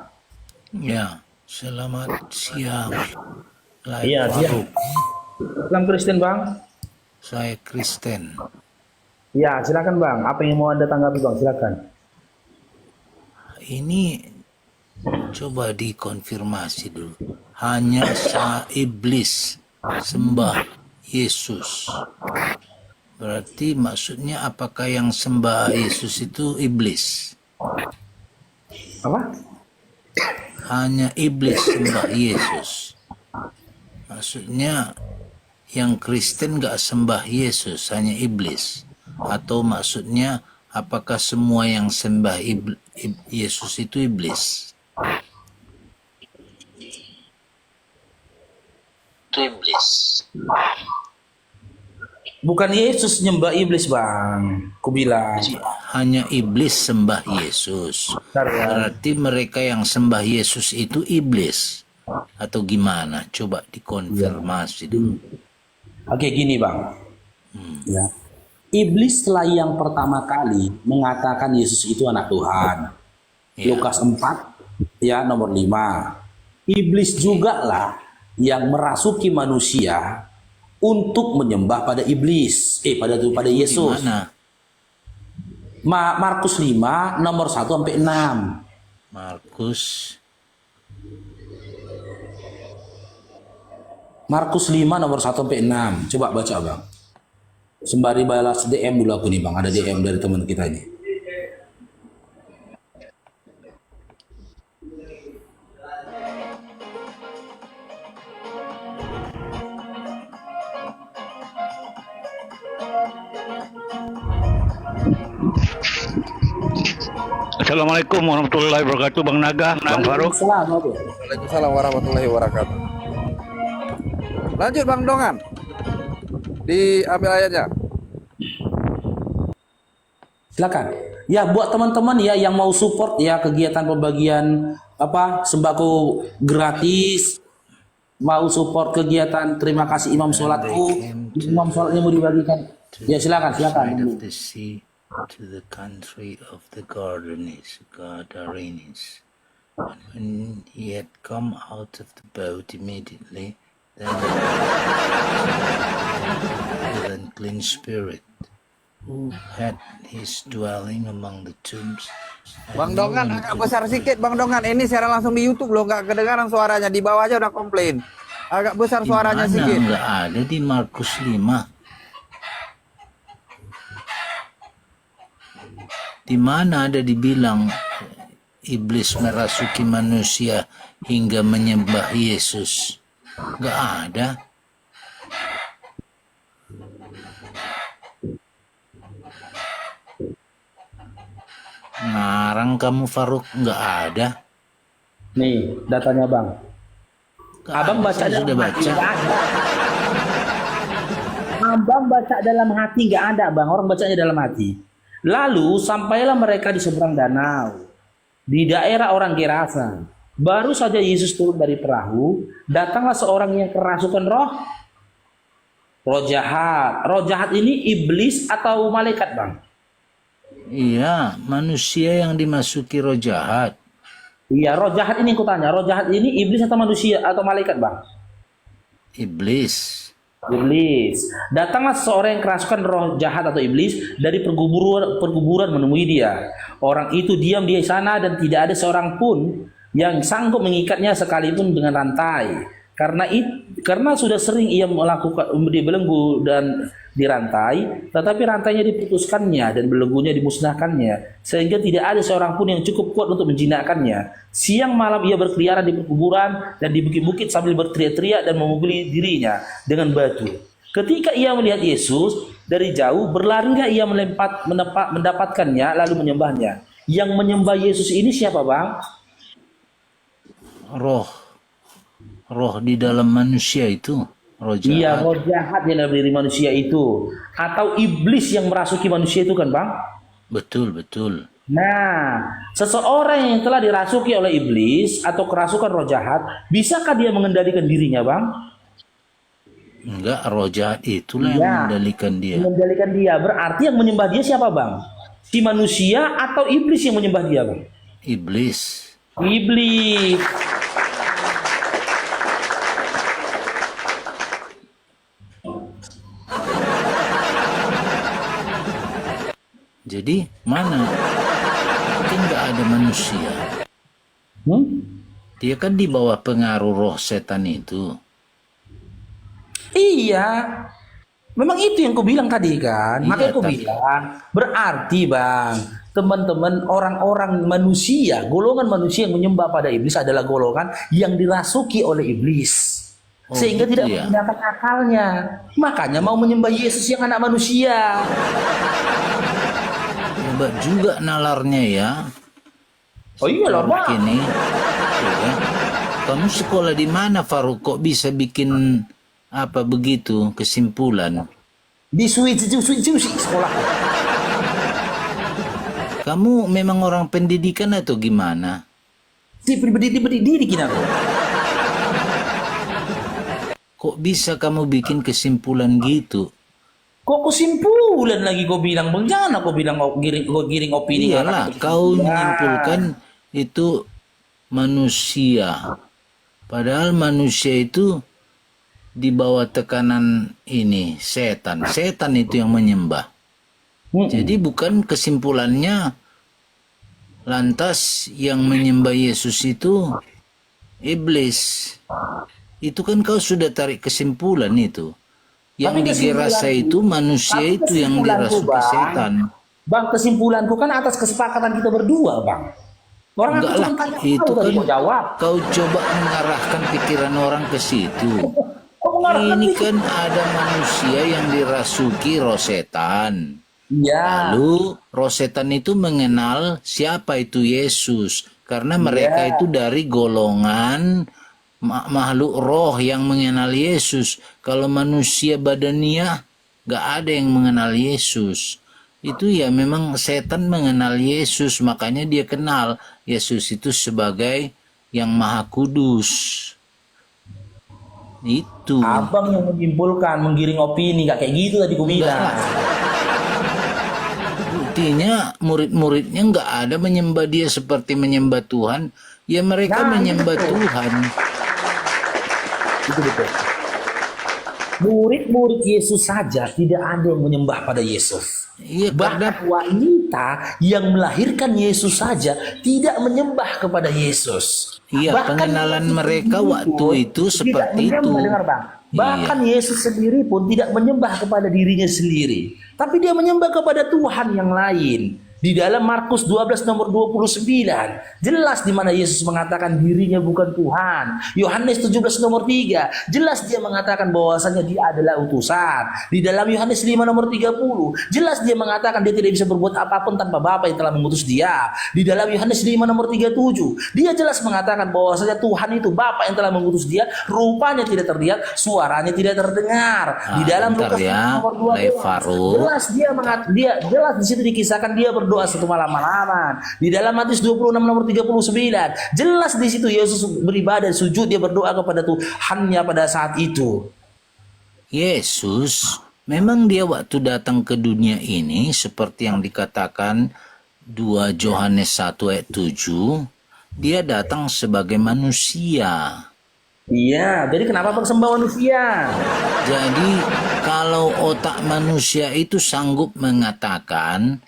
Speaker 10: Ya, selamat siang.
Speaker 2: Iya, siang. Islam Kristen Bang.
Speaker 10: Saya Kristen.
Speaker 2: Ya, silakan Bang. Apa yang mau Anda tanggapi Bang? Silakan.
Speaker 10: Ini coba dikonfirmasi dulu. Hanya iblis sembah Yesus. Berarti maksudnya apakah yang sembah Yesus itu iblis?
Speaker 2: Apa?
Speaker 10: Hanya iblis sembah Yesus. Maksudnya yang Kristen gak sembah Yesus, hanya iblis. Atau maksudnya apakah semua yang sembah Yesus itu iblis? Itu iblis.
Speaker 2: Bukan Yesus nyembah iblis, Bang. Ku bilang.
Speaker 10: Hanya iblis sembah Yesus. Berarti mereka yang sembah Yesus itu iblis. Atau gimana? Coba dikonfirmasi dulu.
Speaker 2: Oke, gini, Bang. Ya. Iblis lah yang pertama kali mengatakan Yesus itu anak Tuhan.
Speaker 10: Ya.
Speaker 2: Lukas 4, ya, nomor 5. Iblis juga lah yang merasuki manusia untuk menyembah pada iblis, pada Yesus.
Speaker 10: Gimana?
Speaker 2: Markus 5 nomor 1 sampai 6. Markus 5 nomor 1 sampai 6. Coba baca, Bang. Sembari balas DM dulu aku nih, Bang. Ada DM dari teman kita ini.
Speaker 3: Assalamualaikum warahmatullahi wabarakatuh, Bang Naga, Bang Faruk.
Speaker 11: Waalaikumsalam warahmatullahi wabarakatuh. Lanjut Bang Dongan. Diambil ayatnya.
Speaker 2: Silakan. Ya, buat teman-teman ya yang mau support ya kegiatan pembagian sembako gratis, mau support kegiatan terima kasih imam sholatku, imam sholatnya mau dibagikan. Ya silakan.
Speaker 10: To the country of the Gadarenes. And when he had come out of the boat immediately, then the unclean spirit, who had his dwelling among the tombs.
Speaker 11: Bang Dongan agak besar sedikit Bang Dongan. Ini siaran langsung di YouTube loh, nggak kedengaran suaranya. Di bawah aja udah komplain. Agak besar suaranya sedikit.
Speaker 10: Nggak ada di Markus 5. Di mana ada dibilang iblis merasuki manusia hingga menyembah Yesus? Gak ada. Ngarang kamu Faruk, gak ada.
Speaker 2: Nih datanya, Bang. Abang baca
Speaker 10: sudah baca.
Speaker 2: Abang baca dalam hati nggak ada, Bang. Orang bacanya dalam hati. Lalu sampailah mereka di seberang danau, di daerah orang Gerasa. Baru saja Yesus turun dari perahu, datanglah seorang yang kerasukan roh jahat. Roh jahat ini iblis atau malaikat, Bang?
Speaker 10: Iya, manusia yang dimasuki roh jahat.
Speaker 2: Iya, roh jahat ini aku tanya. Roh jahat ini iblis atau manusia atau malaikat, Bang?
Speaker 10: Iblis.
Speaker 2: Iblis. Datanglah seorang yang kerasukan roh jahat atau iblis dari perkuburan menemui dia. Orang itu diam di sana dan tidak ada seorang pun yang sanggup mengikatnya sekalipun dengan rantai. Karena sudah sering ia melakukan dibelenggu dan dirantai, tetapi rantainya diputuskannya dan belenggunya dimusnahkannya, sehingga tidak ada seorang pun yang cukup kuat untuk menjinakkannya. Siang malam ia berkeliaran di perkuburan dan di bukit-bukit sambil berteriak-teriak dan memukuli dirinya dengan batu. Ketika ia melihat Yesus dari jauh, berlarilah ia mendapatkannya lalu menyembahnya. Yang menyembah Yesus ini siapa, Bang?
Speaker 10: Roh di dalam manusia itu. Roh jahat.
Speaker 2: Iya, roh jahat yang dalam diri manusia itu. Atau iblis yang merasuki manusia itu kan, Bang?
Speaker 10: Betul.
Speaker 2: Nah, seseorang yang telah dirasuki oleh iblis atau kerasukan roh jahat, bisakah dia mengendalikan dirinya, Bang?
Speaker 10: Enggak, roh jahat itulah yang mengendalikan dia.
Speaker 2: Mengendalikan dia. Berarti yang menyembah dia siapa, Bang? Si manusia atau iblis yang menyembah dia, Bang?
Speaker 10: Iblis. Jadi mana? Mungkin nggak ada manusia. Dia kan di bawah pengaruh roh setan itu.
Speaker 2: Iya, Memang itu yang kau bilang tadi kan.
Speaker 10: Iya,
Speaker 2: Makanya kau
Speaker 10: tapi-
Speaker 2: bilang berarti bang, teman-teman orang-orang manusia, golongan manusia yang menyembah pada iblis adalah golongan yang dirasuki oleh iblis.
Speaker 10: Oh,
Speaker 2: Sehingga
Speaker 10: gitu
Speaker 2: tidak
Speaker 10: ya?
Speaker 2: menggunakan akalnya. Makanya mau menyembah Yesus yang anak manusia.
Speaker 10: Hebat juga nalarnya ya.
Speaker 2: Oh iya loh bang.
Speaker 10: Ini. Ya. Kamu sekolah di mana Faruk? Kok bisa bikin apa begitu kesimpulan?
Speaker 2: Di Suci sekolah.
Speaker 10: Kamu memang orang pendidikan atau gimana?
Speaker 2: Si pribadi diri kita.
Speaker 10: Kok bisa kamu bikin kesimpulan gitu?
Speaker 2: Kok kesimpulan lagi kau bilang bang? Jangan kau bilang kau giring opini.
Speaker 10: Iyalah, kau menyimpulkan itu manusia. Padahal manusia itu di bawah tekanan ini setan. Setan itu yang menyembah. Jadi bukan kesimpulannya lantas yang menyembah Yesus itu iblis. Itu kan kau sudah tarik kesimpulan itu. Yang
Speaker 2: Tapi
Speaker 10: dirasa itu manusia
Speaker 2: tapi
Speaker 10: itu yang
Speaker 2: kesimpulanku,
Speaker 10: dirasuki
Speaker 2: Bang,
Speaker 10: setan.
Speaker 2: Bang, kesimpulanku kan atas kesepakatan kita berdua, Bang. Orang
Speaker 10: Enggak
Speaker 2: aku
Speaker 10: lah,
Speaker 2: cuma tanya
Speaker 10: itu
Speaker 2: kau tadi
Speaker 10: kan
Speaker 2: mau jawab.
Speaker 10: kau coba mengarahkan pikiran orang ke situ.
Speaker 2: Kau mengarahkan
Speaker 10: Ini
Speaker 2: pikiran.
Speaker 10: kan ada manusia yang dirasuki roh setan.
Speaker 2: Iya.
Speaker 10: Lalu roh setan itu mengenal siapa itu Yesus. Karena mereka itu dari golongan makhluk roh yang mengenal Yesus. Kalau manusia badaniah, gak ada yang mengenal Yesus. Itu ya memang setan mengenal Yesus. Makanya dia kenal Yesus itu sebagai yang maha kudus. Itu.
Speaker 2: Abang yang menyimpulkan, menggiring opini, gak kayak gitu tadi ku bilang.
Speaker 10: Buktinya murid-muridnya nggak ada menyembah dia seperti menyembah Tuhan. Ya mereka
Speaker 2: Nah,
Speaker 10: menyembah
Speaker 2: itu.
Speaker 10: Tuhan.
Speaker 2: Itu betul. Murid-murid Yesus saja tidak ada yang menyembah pada Yesus.
Speaker 10: Iya, karena
Speaker 2: Bahkan wanita yang melahirkan Yesus saja tidak menyembah kepada Yesus.
Speaker 10: iya
Speaker 2: Bahkan
Speaker 10: pengenalan
Speaker 2: Yesus
Speaker 10: mereka
Speaker 2: sendiri
Speaker 10: waktu
Speaker 2: pun
Speaker 10: itu
Speaker 2: tidak
Speaker 10: seperti
Speaker 2: menyembah,
Speaker 10: itu.
Speaker 2: dengar, Bang.
Speaker 10: Iya.
Speaker 2: Bahkan Yesus sendiri pun tidak menyembah kepada dirinya sendiri, tapi dia menyembah kepada Tuhan yang lain. Di dalam Markus 12 nomor 29 jelas di mana Yesus mengatakan dirinya bukan Tuhan. Yohanes 17 nomor 3 jelas dia mengatakan bahwasanya dia adalah utusan. Di dalam Yohanes 5 nomor 30 jelas dia mengatakan dia tidak bisa berbuat apapun tanpa Bapa yang telah mengutus dia. Di dalam Yohanes 5 nomor 37 dia jelas mengatakan bahwasanya Tuhan itu Bapa yang telah mengutus dia, rupanya tidak terlihat, suaranya tidak terdengar. Di dalam
Speaker 10: bentar
Speaker 2: Lukas
Speaker 10: ya,
Speaker 2: nomor 12
Speaker 10: Faruk.
Speaker 2: jelas dia jelas di situ dikisahkan dia berdoa satu malam-malaman. Di dalam Matius 26 nomor 39 jelas di situ Yesus beribadah sujud, dia berdoa kepada Tuhannya pada saat itu.
Speaker 10: Yesus memang dia waktu datang ke dunia ini seperti yang dikatakan 2 Yohanes 1 ayat 7, dia datang sebagai manusia.
Speaker 2: Iya, jadi kenapa bersembah manusia?
Speaker 10: Jadi kalau otak manusia itu sanggup mengatakan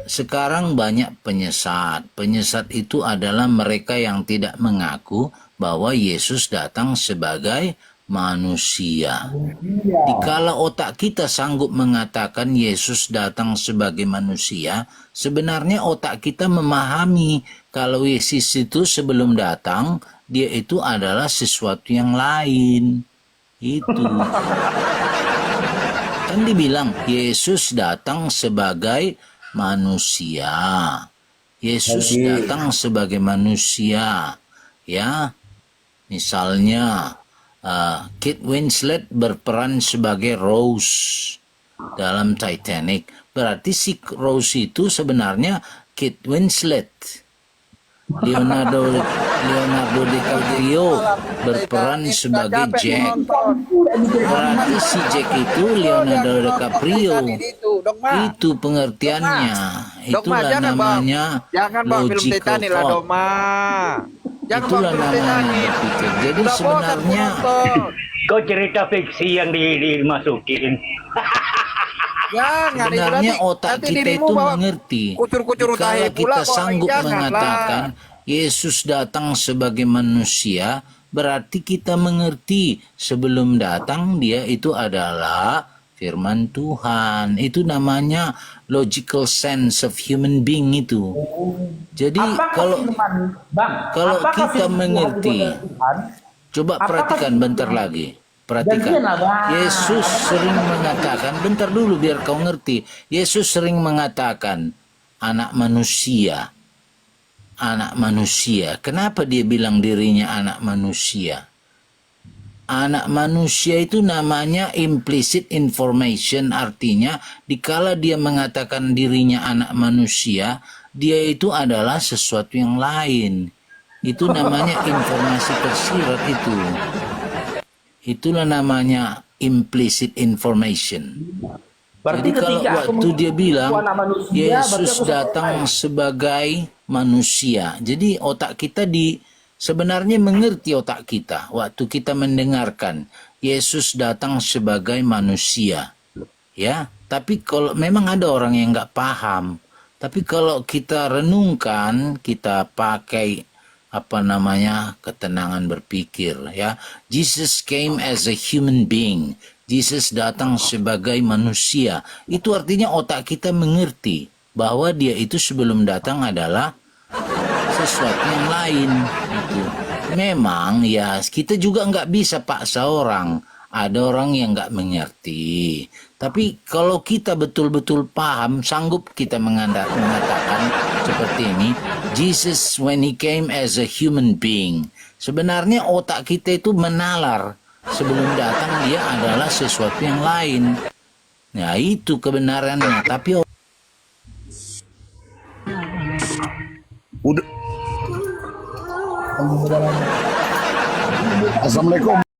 Speaker 10: sekarang banyak penyesat. Penyesat itu adalah mereka yang tidak mengaku bahwa Yesus datang sebagai manusia. Dikala otak kita sanggup mengatakan Yesus datang sebagai manusia, sebenarnya otak kita memahami kalau Yesus itu sebelum datang, dia itu adalah sesuatu yang lain. Itu. Kan dibilang Yesus datang sebagai manusia. Yesus datang sebagai manusia. Ya. Misalnya Kate Winslet berperan sebagai Rose dalam Titanic. Berarti si Rose itu sebenarnya Kate Winslet. Leonardo DiCaprio berperan sebagai Jack. Berarti si Jack itu Leonardo DiCaprio. Itu pengertiannya. Itulah namanya
Speaker 11: Jangan bawa film
Speaker 10: logical
Speaker 11: Titanic lah,
Speaker 10: thought.
Speaker 11: Doma. Jangan
Speaker 10: Itulah
Speaker 11: bawa film
Speaker 10: namanya
Speaker 11: Titanic.
Speaker 10: berpikir. Jadi
Speaker 11: Udah bosan
Speaker 10: sebenarnya
Speaker 11: penonton.
Speaker 12: Kau cerita fiksi yang dimasukin.
Speaker 11: Jangan,
Speaker 10: sebenarnya
Speaker 11: berarti
Speaker 10: otak
Speaker 11: nanti
Speaker 10: kita
Speaker 11: dirimu
Speaker 10: itu
Speaker 11: bawa
Speaker 10: mengerti.
Speaker 11: kucur-kucur
Speaker 10: Kalau
Speaker 11: tahi pula
Speaker 10: kita
Speaker 11: kok,
Speaker 10: sanggup
Speaker 11: janganlah.
Speaker 10: mengatakan Yesus datang sebagai manusia, berarti kita mengerti sebelum datang dia itu adalah firman Tuhan. Itu namanya logical sense of human being itu. Jadi kalau kita mengerti, coba perhatikan bentar lagi. Perhatikan, Yesus sering mengatakan, bentar dulu biar kau ngerti. Yesus sering mengatakan, anak manusia. Anak manusia. Kenapa dia bilang dirinya anak manusia? Anak manusia itu namanya implicit information, artinya dikala dia mengatakan dirinya anak manusia, dia itu adalah sesuatu yang lain. Itu namanya informasi tersirat itu. Itulah namanya implicit information. Jadi kalau waktu dia bilang Yesus datang sebagai manusia, jadi otak kita sebenarnya mengerti otak kita waktu kita mendengarkan Yesus datang sebagai manusia, ya. Tapi kalau memang ada orang yang nggak paham, tapi kalau kita renungkan, kita pakai ketenangan berpikir, ya. Jesus came as a human being. Jesus datang sebagai manusia. Itu artinya otak kita mengerti bahwa dia itu sebelum datang adalah sesuatu yang lain. Gitu. Memang ya kita juga nggak bisa paksa orang. Ada orang yang nggak mengerti. Tapi kalau kita betul-betul paham, sanggup kita mengatakan seperti ini, Jesus when he came as a human being. Sebenarnya otak kita itu menalar. Sebelum datang dia adalah sesuatu yang lain. Nah itu kebenarannya. Tapi
Speaker 1: Assalamualaikum.